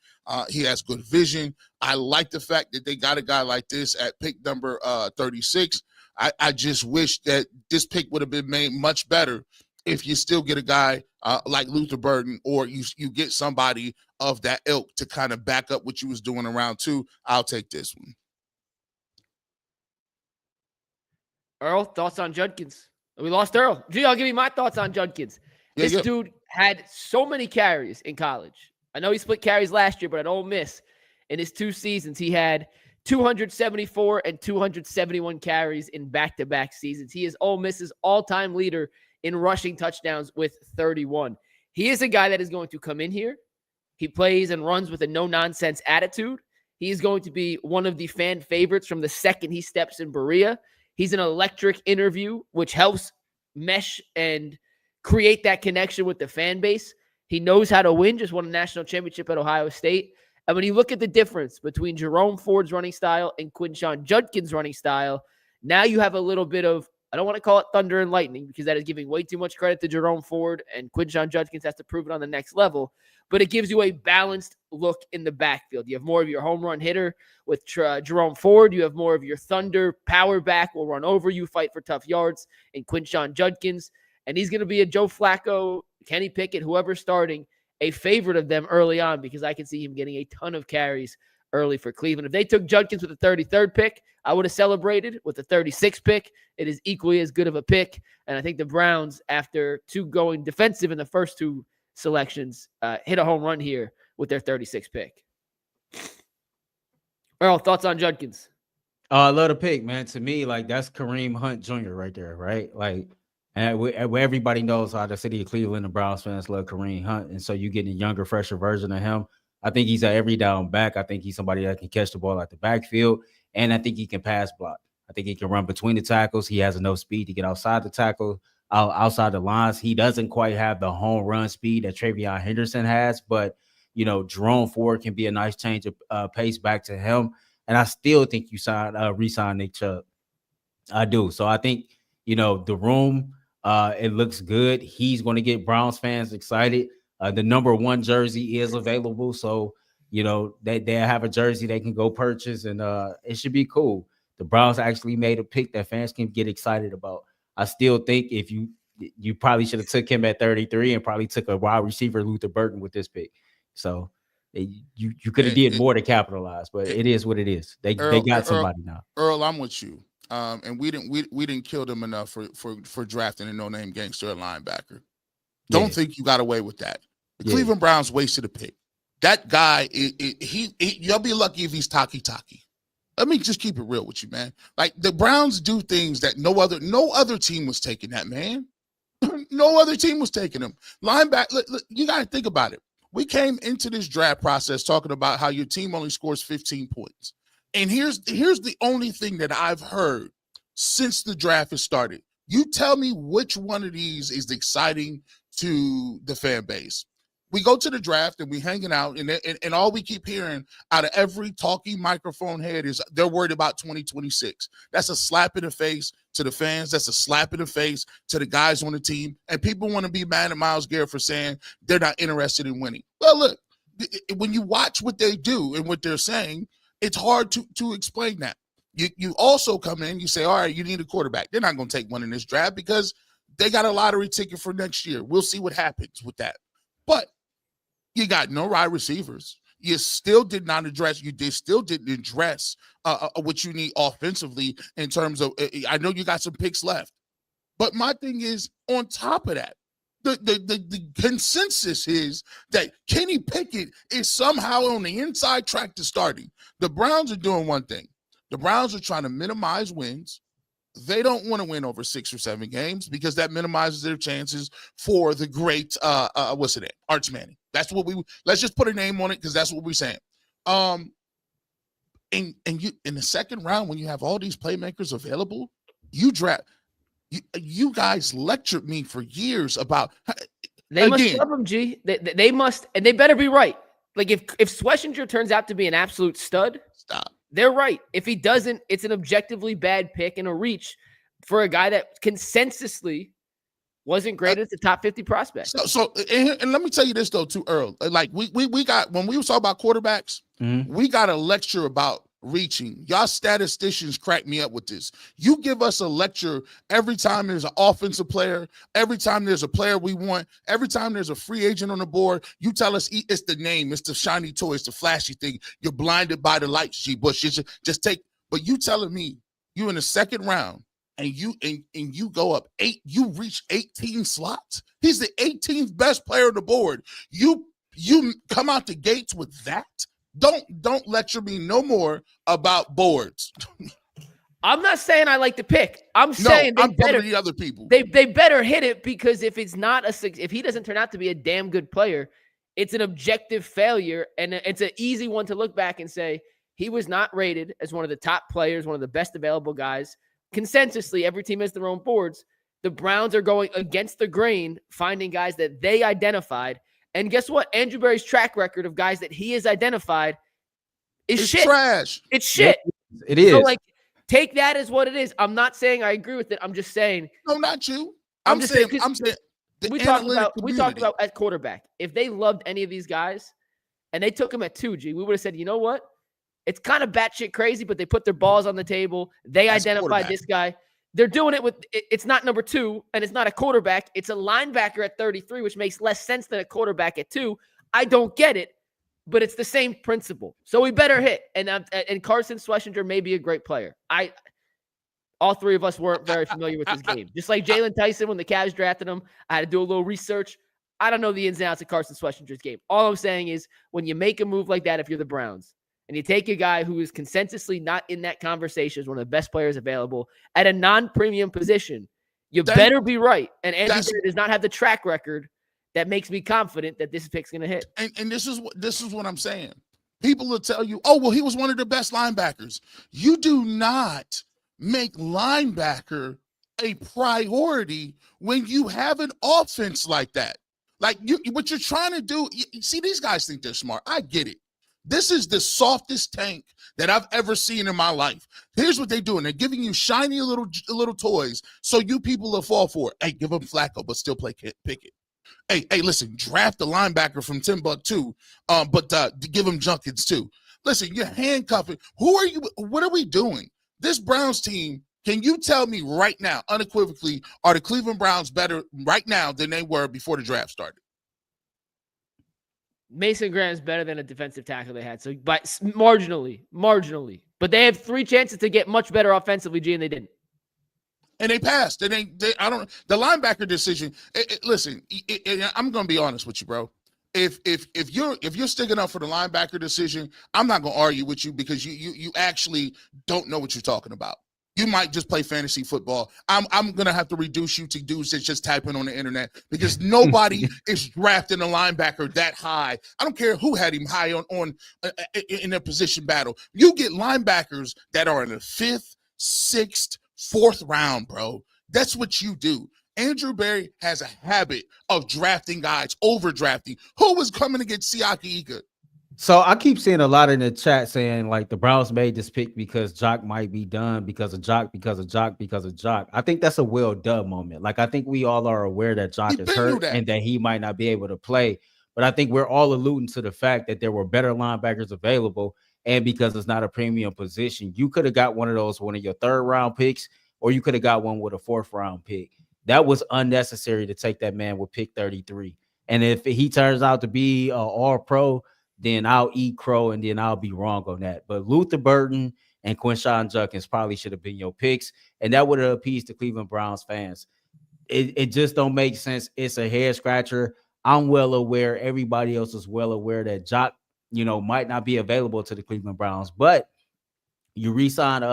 He has good vision. I like the fact that they got a guy like this at pick number 36. I just wish that this pick would have been made much better if you still get a guy like Luther Burden, or you get somebody of that ilk to kind of back up what you was doing in round 2. I'll take this one. Earl, thoughts on Judkins? We lost Earl. I'll give you my thoughts on Judkins. This dude had so many carries in college. I know he split carries last year, but at Ole Miss, in his 2 seasons, he had 274 and 271 carries in back-to-back seasons. He is Ole Miss's all-time leader in rushing touchdowns with 31. He is a guy that is going to come in here. He plays and runs with a no-nonsense attitude. He is going to be one of the fan favorites from the second he steps in Berea. He's an electric interview, which helps mesh and create that connection with the fan base. He knows how to win, just won a national championship at Ohio State. And when you look at the difference between Jerome Ford's running style and Quinshon Judkins' running style, now you have a little bit of, I don't want to call it thunder and lightning, because that is giving way too much credit to Jerome Ford, and Quinshon Judkins has to prove it on the next level. But it gives you a balanced look in the backfield. You have more of your home run hitter with Jerome Ford. You have more of your thunder power back, will run over you, fight for tough yards, and Quinshon Judkins. And he's going to be a Joe Flacco, Kenny Pickett, whoever's starting, a favorite of them early on because I can see him getting a ton of carries early for Cleveland. If they took Judkins with the 33rd pick, I would have celebrated. With the 36th pick, it is equally as good of a pick. And I think the Browns, after going defensive in the first two selections, hit a home run here with their 36th pick. Earl, thoughts on Judkins? I love the pick, man. To me, like, that's Kareem Hunt Jr. right there, right? Like, and where everybody knows how the city of Cleveland and Browns fans love Kareem Hunt. And so you get a younger, fresher version of him. I think he's an every down back. I think he's somebody that can catch the ball at the backfield. And I think he can pass block. I think he can run between the tackles. He has enough speed to get outside the tackle, outside the lines. He doesn't quite have the home run speed that Travion Henderson has, but, you know, Jerome Ford can be a nice change of pace back to him. And I still think you re-sign Nick Chubb. I do. So I think, you know, the room, it looks good. He's going to get Browns fans excited. The number 1 jersey is available. So, you know, they have a jersey they can go purchase, and it should be cool. The Browns actually made a pick that fans can get excited about. I still think if you probably should have took him at 33 and probably took a wide receiver, Luther Burton, with this pick. So you could have did more to capitalize, but it is what it is. They got somebody now. Earl, I'm with you. And we didn't kill them enough for drafting a no-name gangster at linebacker. Don't think you got away with that. The Cleveland Browns wasted a pick. That guy, you'll be lucky if he's Taki. Let me just keep it real with you, man. Like, the Browns do things that no other team was taking that, man. No other team was taking him. Linebacker, look, you got to think about it. We came into this draft process talking about how your team only scores 15 points. And here's the only thing that I've heard since the draft has started. You tell me which one of these is exciting to the fan base. We go to the draft and we hanging out, and all we keep hearing out of every talking microphone head is they're worried about 2026. That's a slap in the face to the fans. That's a slap in the face to the guys on the team. And people want to be mad at Myles Garrett for saying they're not interested in winning. Well, look, when you watch what they do and what they're saying, it's hard to explain that. You also come in, you say, all right, you need a quarterback. They're not going to take one in this draft because they got a lottery ticket for next year. We'll see what happens with that. But you got no wide receivers. You still did not address. Still didn't address what you need offensively in terms of. I know you got some picks left, but my thing is, on top of that, the consensus is that Kenny Pickett is somehow on the inside track to starting. The Browns are doing one thing. The Browns are trying to minimize wins. They don't want to win over 6 or 7 games because that minimizes their chances for the great what's it? Arch Manning. That's what let's just put a name on it because that's what we're saying. And you in the second round when you have all these playmakers available, you draft. You guys lectured me for years about. They must love him, G. They must, and they better be right. Like if Schwesinger turns out to be an absolute stud, stop. They're right. If he doesn't, it's an objectively bad pick and a reach for a guy that consensusly wasn't great at the top 50 prospect. So and let me tell you this though, too, Earl. Like we got, when we were talking about quarterbacks, we got a lecture about reaching. Y'all statisticians crack me up with this. You give us a lecture every time there's an offensive player, every time there's a player we want, every time there's a free agent on the board. You tell us it's the name, it's the shiny toy, it's the flashy thing. You're blinded by the lights, G. Bush. Just take. But you telling me you in the second round and you go up 8, you reach 18 slots. He's the 18th best player on the board. You come out the gates with that. Don't lecture me no more about boards. I'm not saying I like the pick. I'm saying I'm better than the other people. They better hit it, because if he doesn't turn out to be a damn good player, it's an objective failure, and it's an easy one to look back and say he was not rated as one of the top players, one of the best available guys. Consensusly, every team has their own boards. The Browns are going against the grain, finding guys that they identified. And guess what? Andrew Berry's track record of guys that he has identified is shit. Trash. It's shit. It is. So, like, take that as what it is. I'm not saying I agree with it. I'm just saying. No, not you. I'm just saying. We talked about at quarterback. If they loved any of these guys and they took him at 2G, we would have said, you know what? It's kind of batshit crazy, but they put their balls on the table. They identified this guy. They're doing it with, it's not number 2 and it's not a quarterback. It's a linebacker at 33, which makes less sense than a quarterback at 2. I don't get it, but it's the same principle. So we better hit. And Carson Schwesinger may be a great player. All three of us weren't very familiar with this game. Just like Jalen Tyson, when the Cavs drafted him, I had to do a little research. I don't know the ins and outs of Carson Schwesinger's game. All I'm saying is when you make a move like that, if you're the Browns, and you take a guy who is consensusly not in that conversation as one of the best players available at a non-premium position, you better be right. And Andy Berry does not have the track record that makes me confident that this pick's going to hit. And this is what I'm saying. People will tell you, oh, well, he was one of the best linebackers. You do not make linebacker a priority when you have an offense like that. Like what you're trying to do, you see, these guys think they're smart. I get it. This is the softest tank that I've ever seen in my life. Here's what they're doing. They're giving you shiny little toys so you people will fall for it. Hey, give them Flacco, but still play Pickett. Hey, listen, draft the linebacker from Timbuktu, but give him Judkins too. Listen, you're handcuffing. Who are you? What are we doing? This Browns team, can you tell me right now, unequivocally, are the Cleveland Browns better right now than they were before the draft started? Mason Graham is better than a defensive tackle they had. So, but marginally. But they have 3 chances to get much better offensively, G, and they didn't. And they passed. The linebacker decision. Listen, I'm going to be honest with you, bro. If you're sticking up for the linebacker decision, I'm not going to argue with you because you actually don't know what you're talking about. You might just play fantasy football. I'm going to have to reduce you to dudes that just type in on the internet because nobody is drafting a linebacker that high. I don't care who had him high on in a position battle. You get linebackers that are in the 5th, 6th, 4th round, bro. That's what you do. Andrew Berry has a habit of drafting guys, overdrafting. Who was coming to get Siaki Ika? So I keep seeing a lot in the chat saying like the Browns made this pick because Jock might be done because of Jock. I think that's a Will Dub moment. Like I think we all are aware that Jock is hurt and that he might not be able to play. But I think we're all alluding to the fact that there were better linebackers available. And because it's not a premium position, you could have got one of your 3rd round picks, or you could have got one with a 4th round pick. That was unnecessary to take that man with pick 33. And if he turns out to be an all-pro, then I'll eat crow and then I'll be wrong on that. But Luther Burton and Quinshon Judkins probably should have been your picks, and that would have appeased the Cleveland Browns fans. It just don't make sense. It's a head scratcher. I'm well aware. Everybody else is well aware that Jock, might not be available to the Cleveland Browns. But you re-signed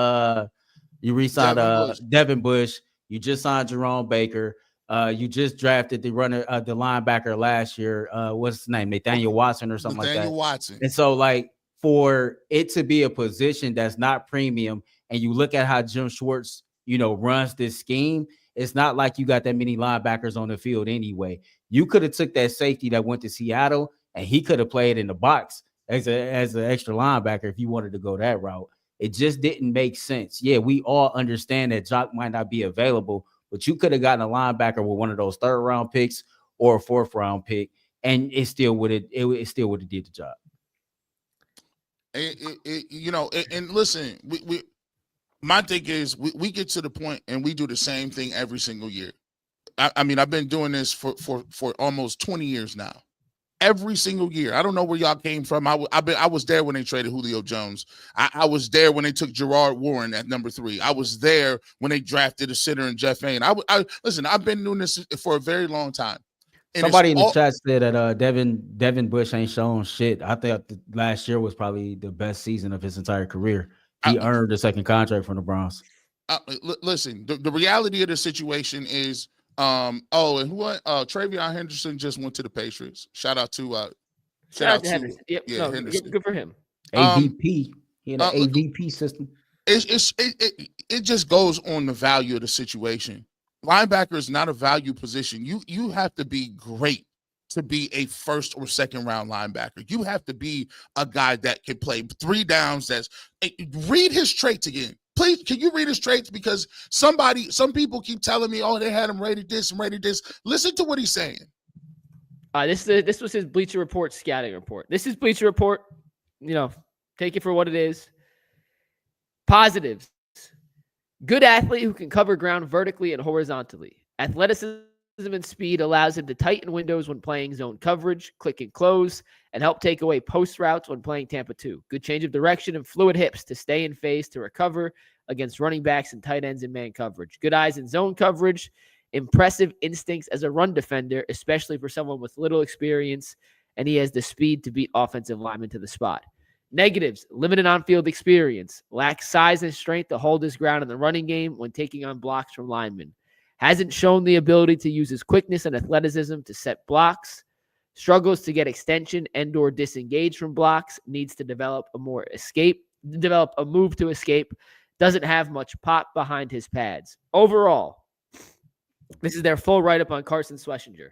Devin Bush. You just signed Jerome Baker. You just drafted the linebacker last year. What's his name? Nathaniel Watson or something like that. Watson. And so, like, for it to be a position that's not premium, and you look at how Jim Schwartz, runs this scheme, it's not like you got that many linebackers on the field anyway. You could have took that safety that went to Seattle, and he could have played in the box as an extra linebacker if you wanted to go that route. It just didn't make sense. Yeah, we all understand that Jock might not be available, but you could have gotten a linebacker with one of those 3rd round picks or a 4th round pick, and it still would have did the job. And listen, my thing is we get to the point and we do the same thing every single year. I mean, I've been doing this for almost 20 years now. Every single year. I don't know where y'all came from. I was there when they traded Julio Jones. I was there when they took Gerard Warren at number 3. I was there when they drafted a center in Jeff Hain. Listen, I've been doing this for a very long time. And somebody in the chat said that Devin Bush ain't shown shit. I thought last year was probably the best season of his entire career. He earned a 2nd contract from the Browns. Listen, the reality of the situation is Travion Henderson just went to the Patriots. Shout out to Henderson. Yep. Henderson. Good for him. AVP. He had an AVP system. It just goes on the value of the situation. Linebacker is not a value position. You have to be great to be a 1st or 2nd round linebacker. You have to be a guy that can play 3 downs. Read his traits again. Please, can you read his traits? Because some people keep telling me, oh, they had him rated this and rated this. Listen to what he's saying. This was his Bleacher Report scouting report. This is Bleacher Report. Take it for what it is. Positives. Good athlete who can cover ground vertically and horizontally. Athleticism and speed allows him to tighten windows when playing zone coverage, click and close, and help take away post routes when playing Tampa 2. Good change of direction and fluid hips to stay in phase to recover against running backs and tight ends in man coverage. Good eyes in zone coverage. Impressive instincts as a run defender, especially for someone with little experience, and he has the speed to beat offensive linemen to the spot. Negatives: limited on-field experience, lacks size and strength to hold his ground in the running game when taking on blocks from linemen, hasn't shown the ability to use his quickness and athleticism to set blocks, struggles to get extension and or disengage from blocks, needs to develop a move to escape, doesn't have much pop behind his pads. Overall, this is their full write-up on Carson Schwesinger.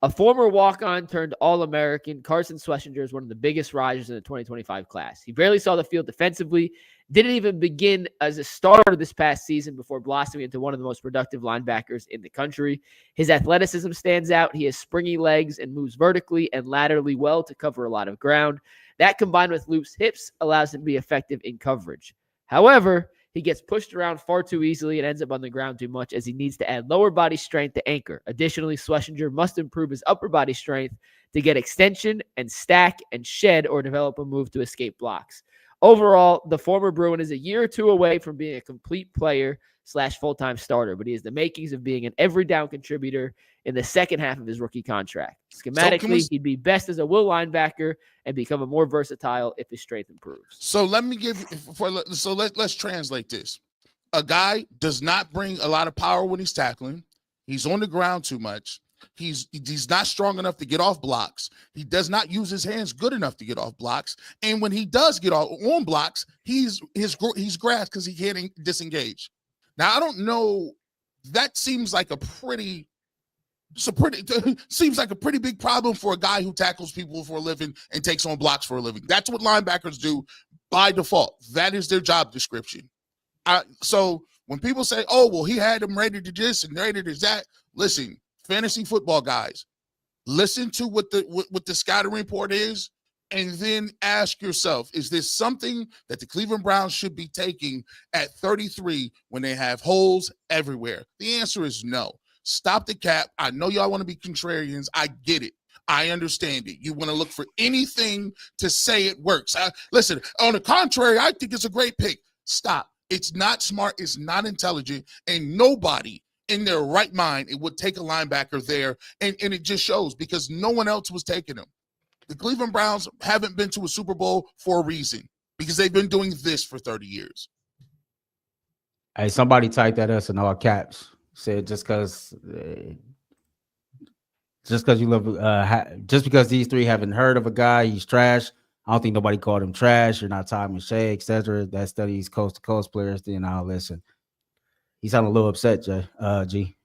A former walk-on turned All-American, Carson Schwesinger is one of the biggest risers in the 2025 class. He barely saw the field defensively, didn't even begin as a starter this past season before blossoming into one of the most productive linebackers in the country. His athleticism stands out. He has springy legs and moves vertically and laterally well to cover a lot of ground. That, combined with loose hips, allows him to be effective in coverage. However, he gets pushed around far too easily and ends up on the ground too much as he needs to add lower body strength to anchor. Additionally, Schwesinger must improve his upper body strength to get extension and stack and shed or develop a move to escape blocks. Overall, the former Bruin is a year or two away from being a complete player / full-time starter, but he has the makings of being an every down contributor in the second half of his rookie contract. Schematically, he'd be best as a will linebacker and become a more versatile if his strength improves. So let's translate this. A guy does not bring a lot of power when he's tackling. He's on the ground too much. He's not strong enough to get off blocks. He does not use his hands good enough to get off blocks. And when he does get on blocks, he's grasped because he can't disengage. Now, I don't know. That seems like a pretty big problem for a guy who tackles people for a living and takes on blocks for a living. That's what linebackers do by default. That is their job description. So when people say, "Oh, well, he had him rated to this and rated as that," listen, fantasy football guys, listen to what the scouting report is, and then ask yourself, is this something that the Cleveland Browns should be taking at 33 when they have holes everywhere? The answer is no. Stop the cap. I know y'all want to be contrarians. I get it. I understand it. You want to look for anything to say it works. Listen, on the contrary, I think it's a great pick. Stop. It's not smart. It's not intelligent. And nobody in their right mind, it would take a linebacker there. And it just shows because no one else was taking him. The Cleveland Browns haven't been to a Super Bowl for a reason because they've been doing this for 30 years. Hey, somebody typed at us in all caps. Said just because you love just because these three haven't heard of a guy, he's trash. I don't think nobody called him trash. You're not Todd McShay, etc. That studies coast to coast players. Then I'll listen. He sounded a little upset, G.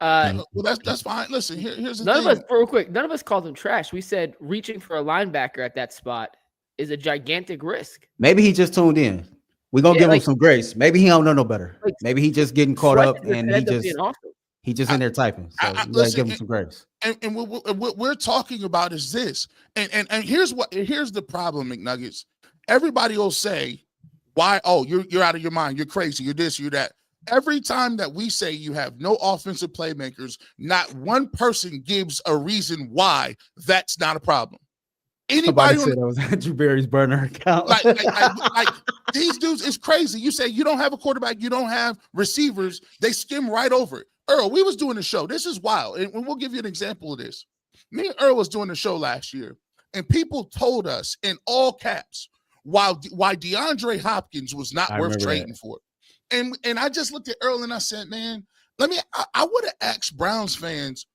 Well, that's fine. Listen, here's the thing. None of us called him trash. We said reaching for a linebacker at that spot is a gigantic risk. Maybe he just tuned in. We're gonna give him some grace. Maybe he don't know no better. Maybe he just getting caught up and he just in there typing. So let's give him some grace. And what we're talking about is this. And here's the problem, McNuggets. Everybody will say, "Why? Oh, you're out of your mind. You're crazy. You're this. You're that." Every time that we say you have no offensive playmakers, not one person gives a reason why that's not a problem. Anybody said that was Andrew Berry's burner account. like these dudes, it's crazy. You say you don't have a quarterback, you don't have receivers, they skim right over it. Earl, we was doing a show. This is wild. And we'll give you an example of this. Me and Earl was doing a show last year, and people told us in all caps why DeAndre Hopkins was not worth trading for. And I just looked at Earl and I said, man, I would have asked Browns fans,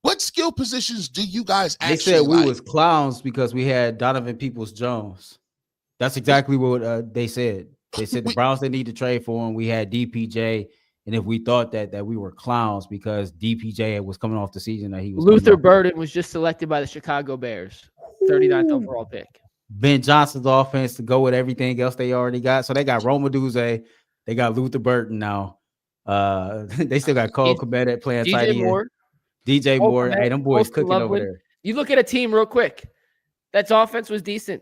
what skill positions do you guys actually They said we like? was clowns because we had Donovan Peoples-Jones. That's exactly what they said. They said the Browns didn't need to trade for him. We had DPJ. And if we thought that we were clowns because DPJ was coming off the season that he was. Luther Burden was just selected by the Chicago Bears, 39th overall pick. Ben Johnson's offense to go with everything else they already got. So they got Roma Duze. They got Luther Burden now. They still got Cole Kmet playing tight end. DJ Moore. Hey, them boys cooking over there. You look at a team real quick. That's offense was decent.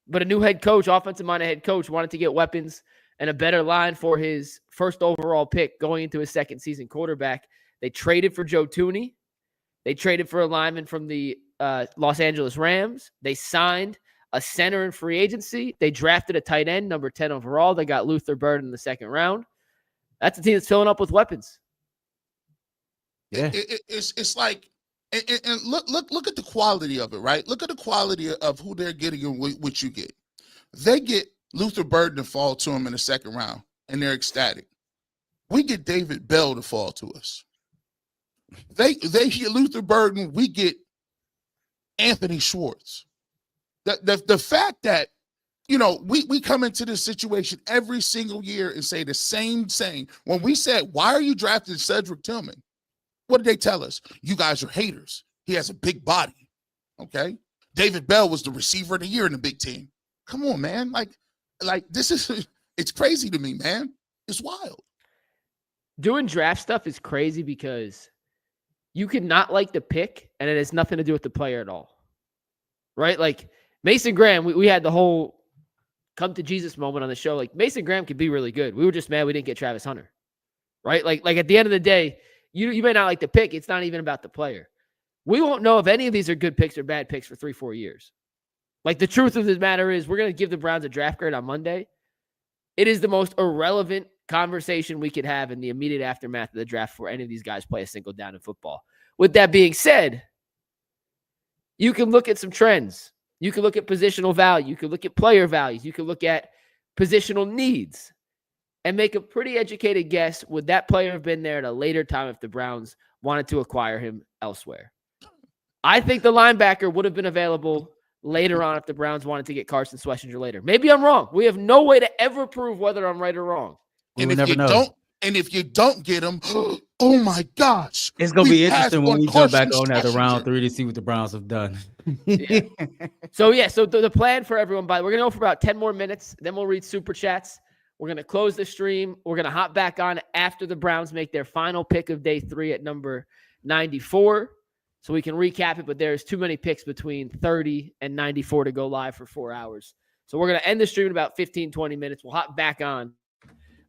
But a new head coach, offensive-minded head coach, wanted to get weapons and a better line for his first overall pick going into his second season quarterback. They traded for Joe Thuney. They traded for a lineman from the Los Angeles Rams. They signed a center in free agency. They drafted a tight end, number 10 overall. They got Luther Burden in the second round. That's a team that's filling up with weapons. Yeah, it's like, and look at the quality of it, right? Look at the quality of who they're getting and what you get. They get Luther Burden to fall to them in the second round, and they're ecstatic. We get David Bell to fall to us. They get Luther Burden. We get Anthony Schwartz. The fact that, you know, we come into this situation every single year and say the same thing. When we said, why are you drafting Cedric Tillman? What did they tell us? You guys are haters. He has a big body. Okay. David Bell was the receiver of the year in the Big Ten. Come on, man. Like this is, it's crazy to me, man. It's wild. Doing draft stuff is crazy because you can not like the pick and it has nothing to do with the player at all. Right? Like Mason Graham, we had the whole come to Jesus moment on the show. Like Mason Graham could be really good. We were just mad we didn't get Travis Hunter. Right? Like at the end of the day, you may not like the pick. It's not even about the player. We won't know if any of these are good picks or bad picks for 3-4 years. Like the truth of the matter is we're going to give the Browns a draft grade on Monday. It is the most irrelevant conversation we could have in the immediate aftermath of the draft for any of these guys play a single down in football. With that being said, you can look at some trends. You can look at positional value. You can look at player values. You can look at positional needs and make a pretty educated guess. Would that player have been there at a later time if the Browns wanted to acquire him elsewhere? I think the linebacker would have been available later on if the Browns wanted to get Carson Schwesinger later. Maybe I'm wrong. We have no way to ever prove whether I'm right or wrong. And if you don't get him, oh my gosh. It's going to be interesting when we jump back on after round 3 to see what the Browns have done. Yeah. So the plan for everyone, we're going to go for about 10 more minutes. Then we'll read Super Chats. We're going to close the stream. We're going to hop back on after the Browns make their final pick of day 3 at number 94. So we can recap it, but there's too many picks between 30 and 94 to go live for 4 hours. So we're going to end the stream in about 15, 20 minutes. We'll hop back on.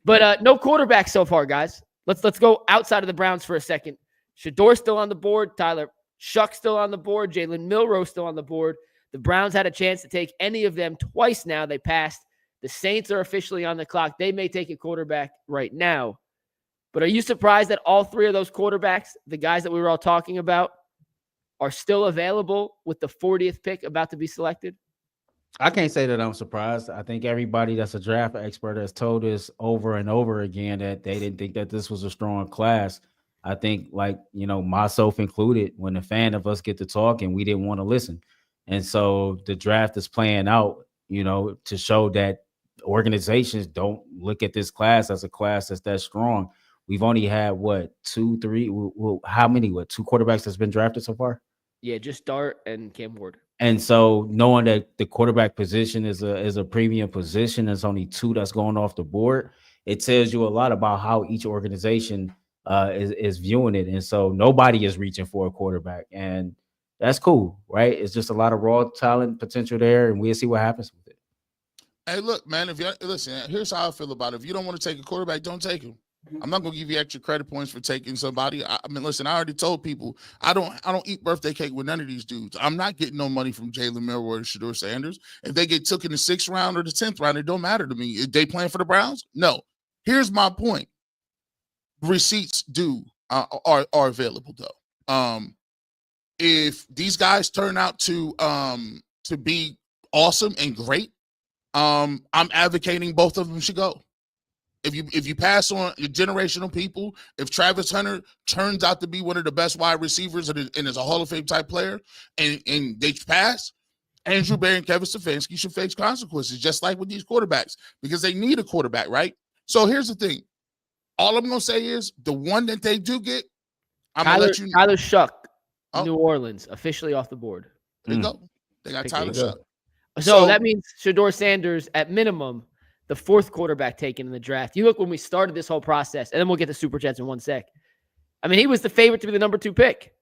But no quarterback so far, guys. Let's go outside of the Browns for a second. Shedeur still on the board. Tyler Shuck still on the board. Jalen Milroe still on the board. The Browns had a chance to take any of them twice now. They passed. The Saints are officially on the clock. They may take a quarterback right now. But are you surprised that all 3 of those quarterbacks, the guys that we were all talking about, are still available with the 40th pick about to be selected? I can't say that I'm surprised. I think everybody that's a draft expert has told us over and over again that they didn't think that this was a strong class. I think, like, you know, myself included, when a fan of us get to talk and we didn't want to listen. And so the draft is playing out, you know, to show that organizations don't look at this class as a class that's that strong. We've only had, 2, 3? Well, how many? 2 quarterbacks that's been drafted so far? Yeah, just Dart and Cam Ward. And so knowing that the quarterback position is a premium position, there's only 2 that's going off the board. It tells you a lot about how each organization is viewing it. And so nobody is reaching for a quarterback, and that's cool, right? It's just a lot of raw talent potential there, and we'll see what happens with it. Hey, look, man, listen, here's how I feel about it. If you don't want to take a quarterback, don't take him. I'm not going to give you extra credit points for taking somebody. I mean, listen, I already told people I don't eat birthday cake with none of these dudes. I'm not getting no money from Jalen Milroe or Shedeur Sanders. If they get took in the 6th round or the 10th round, it don't matter to me. If they playing for the Browns? No. Here's my point. Receipts are available though. If these guys turn out to be awesome and great, I'm advocating both of them should go. If you pass on generational people, if Travis Hunter turns out to be one of the best wide receivers and is a Hall of Fame type player, and they pass, Andrew Berry and Kevin Stefanski should face consequences, just like with these quarterbacks, because they need a quarterback, right? So here's the thing. All I'm going to say is the one that they do get, I'm going to let you know. Tyler Shuck, New Orleans, officially off the board. There you go. They got Tyler Shuck. So that means Shedeur Sanders, at minimum, the 4th quarterback taken in the draft. You look when we started this whole process, and then we'll get to Super Chats in 1 sec. I mean, he was the favorite to be the number 2 pick.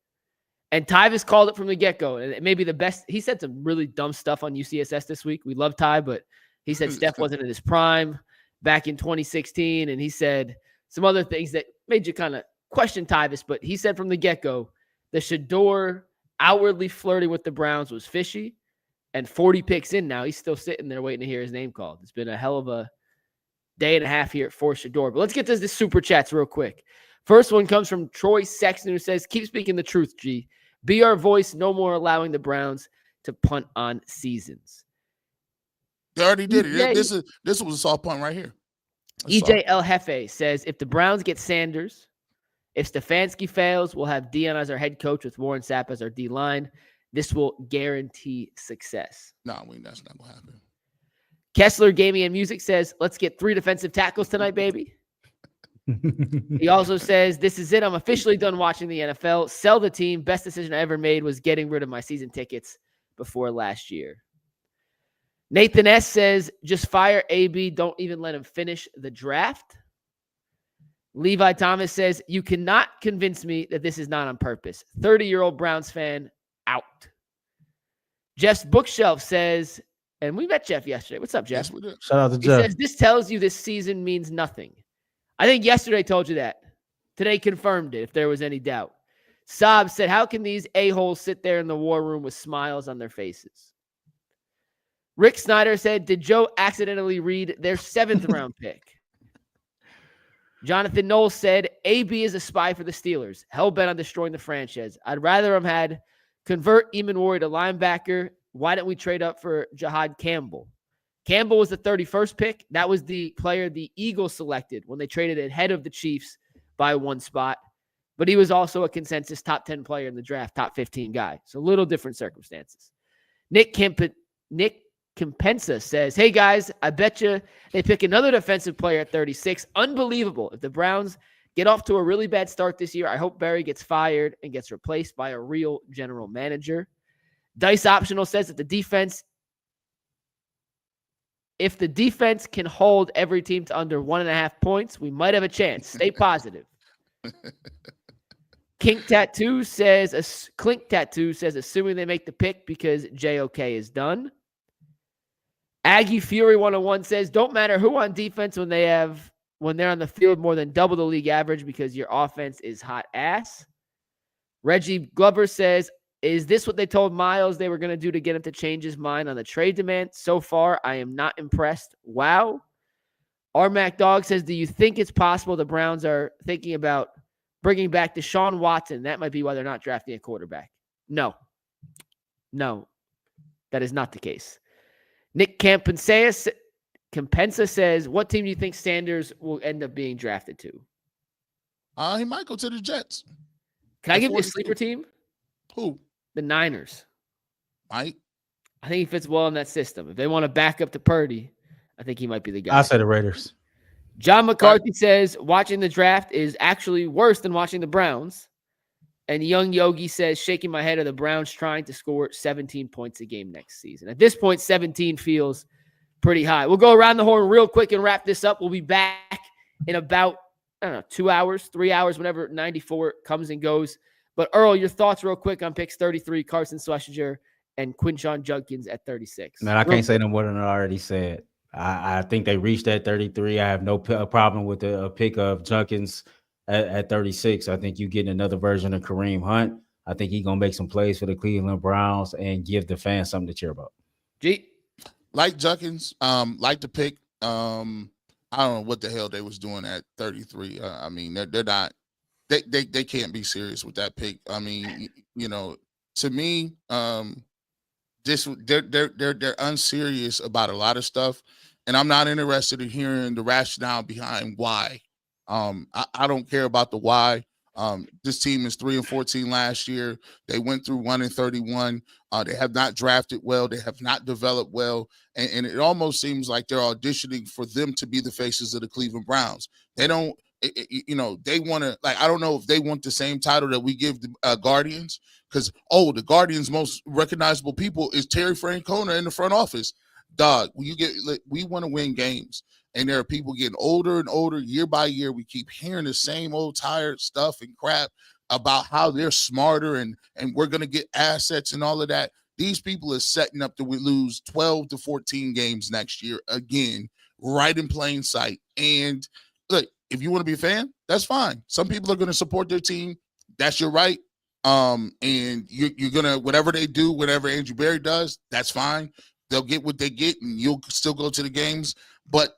And Tyvis called it from the get-go. And it may be the best. He said some really dumb stuff on UCSS this week. We love Ty, but he said Steph wasn't in his prime. back in 2016, and he said some other things that made you kind of question Tyvis, but he said from the get-go, the Shedeur outwardly flirting with the Browns was fishy, and 40 picks in now, he's still sitting there waiting to hear his name called. It's been a hell of a day and a half here for Shedeur. But let's get to the super chats real quick. First one comes from Troy Sexton, who says, keep speaking the truth, G. Be our voice, no more allowing the Browns to punt on seasons. They already did it. This was a soft punt right here. EJ El Jefe says, if the Browns get Sanders, if Stefanski fails, we'll have Dion as our head coach with Warren Sapp as our D-line. This will guarantee success. No, that's not going to happen. Kessler Gaming and Music says, let's get 3 defensive tackles tonight, baby. He also says, this is it. I'm officially done watching the NFL. Sell the team. Best decision I ever made was getting rid of my season tickets before last year. Nathan S. says, just fire AB. Don't even let him finish the draft. Levi Thomas says, you cannot convince me that this is not on purpose. 30-year-old Browns fan out. Jeff's Bookshelf says, and we met Jeff yesterday. What's up, Jeff? Yes, Shout out to Jeff. He says, this tells you this season means nothing. I think yesterday told you that. Today confirmed it, if there was any doubt. Saab said, how can these a-holes sit there in the war room with smiles on their faces? Rick Snyder said, did Joe accidentally read their 7th round pick? Jonathan Knowles said, AB is a spy for the Steelers. Hell-bent on destroying the franchise. I'd rather him had convert Eamon Warrior to linebacker. Why don't we trade up for Jahad Campbell? Campbell was the 31st pick. That was the player the Eagles selected when they traded ahead of the Chiefs by 1 spot. But he was also a consensus top 10 player in the draft, top 15 guy. So a little different circumstances. Nick Compensa says, hey guys, I bet you they pick another defensive player at 36. Unbelievable. If the Browns get off to a really bad start this year, I hope Barry gets fired and gets replaced by a real general manager. Dice Optional says that if the defense can hold every team to under 1.5 points, we might have a chance. Stay positive. Clink Tattoo says, assuming they make the pick because JOK is done. Aggie Fury 101 says, don't matter who on defense when they're on the field more than double the league average because your offense is hot ass. Reggie Glover says, is this what they told Miles they were going to do to get him to change his mind on the trade demand? So far, I am not impressed. Wow. Mac Dog says, do you think it's possible the Browns are thinking about bringing back Deshaun Watson? That might be why they're not drafting a quarterback. No, that is not the case. Nick Campensa says, what team do you think Sanders will end up being drafted to? He might go to the Jets. Can I give you a sleeper team? Who? The Niners. Might. I think he fits well in that system. If they want to back up to Purdy, I think he might be the guy. I say the Raiders. John McCarthy says watching the draft is actually worse than watching the Browns. And Young Yogi says, shaking my head, are the Browns trying to score 17 points a game next season? At this point, 17 feels pretty high. We'll go around the horn real quick and wrap this up. We'll be back in about, 2 hours, 3 hours, whenever 94 comes and goes. But Earl, your thoughts real quick on picks 33, Carson Schwesinger and Quinshon Judkins at 36. Man, I can't say no more than I already said. I think they reached that 33. I have no problem with the pick of Judkins at 36. I think you're getting another version of Kareem Hunt. I think he's going to make some plays for the Cleveland Browns and give the fans something to cheer about. G? Like Judkins, like the pick. I don't know what the hell they was doing at 33. I mean, they're not. They can't be serious with that pick. I mean, to me, they're unserious about a lot of stuff, and I'm not interested in hearing the rationale behind why. I don't care about the why. This team is 3-14 last year. They went through 1-31. They have not drafted well. They have not developed well, and it almost seems like they're auditioning for them to be the faces of the Cleveland Browns. They don't. They want to, I don't know if they want the same title that we give the Guardians, because the Guardians' most recognizable people is Terry Francona in the front office. Dog, we want to win games, and there are people getting older and older year by year. We keep hearing the same old tired stuff and crap about how they're smarter and we're going to get assets and all of that. These people are setting up to lose 12 to 14 games next year again, right in plain sight. And look, if you want to be a fan, that's fine. Some people are going to support their team. That's your right. And you're going to, whatever they do, whatever Andrew Berry does, that's fine. They'll get what they get, and you'll still go to the games. But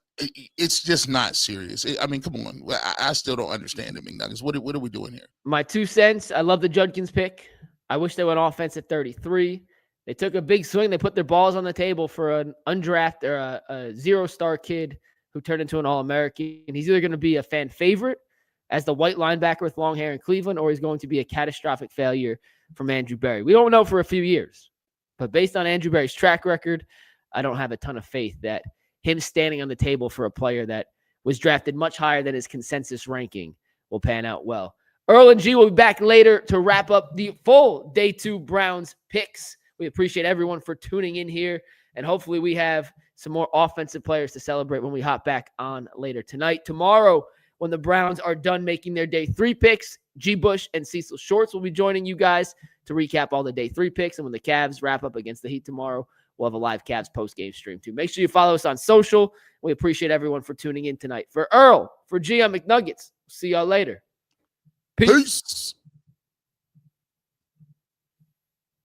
it's just not serious. I mean, come on. I still don't understand it, McNuggets. What are we doing here? My 2 cents, I love the Judkins pick. I wish they went offense at 33. They took a big swing. They put their balls on the table for an undrafted or a 0-star kid who turned into an All-American. And he's either going to be a fan favorite as the white linebacker with long hair in Cleveland, or he's going to be a catastrophic failure from Andrew Berry. We don't know for a few years. But based on Andrew Berry's track record, I don't have a ton of faith that him standing on the table for a player that was drafted much higher than his consensus ranking will pan out well. Earl and G will be back later to wrap up the full Day 2 Browns picks. We appreciate everyone for tuning in here, and hopefully we have some more offensive players to celebrate when we hop back on later tonight. Tomorrow, when the Browns are done making their Day 3 picks, G. Bush and Cecil Shorts will be joining you guys to recap all the Day 3 picks, and when the Cavs wrap up against the Heat tomorrow, we'll have a live Cavs post-game stream too. Make sure you follow us on social. We appreciate everyone for tuning in tonight. For Earl, for G, I'm McNuggets. See y'all later. Peace.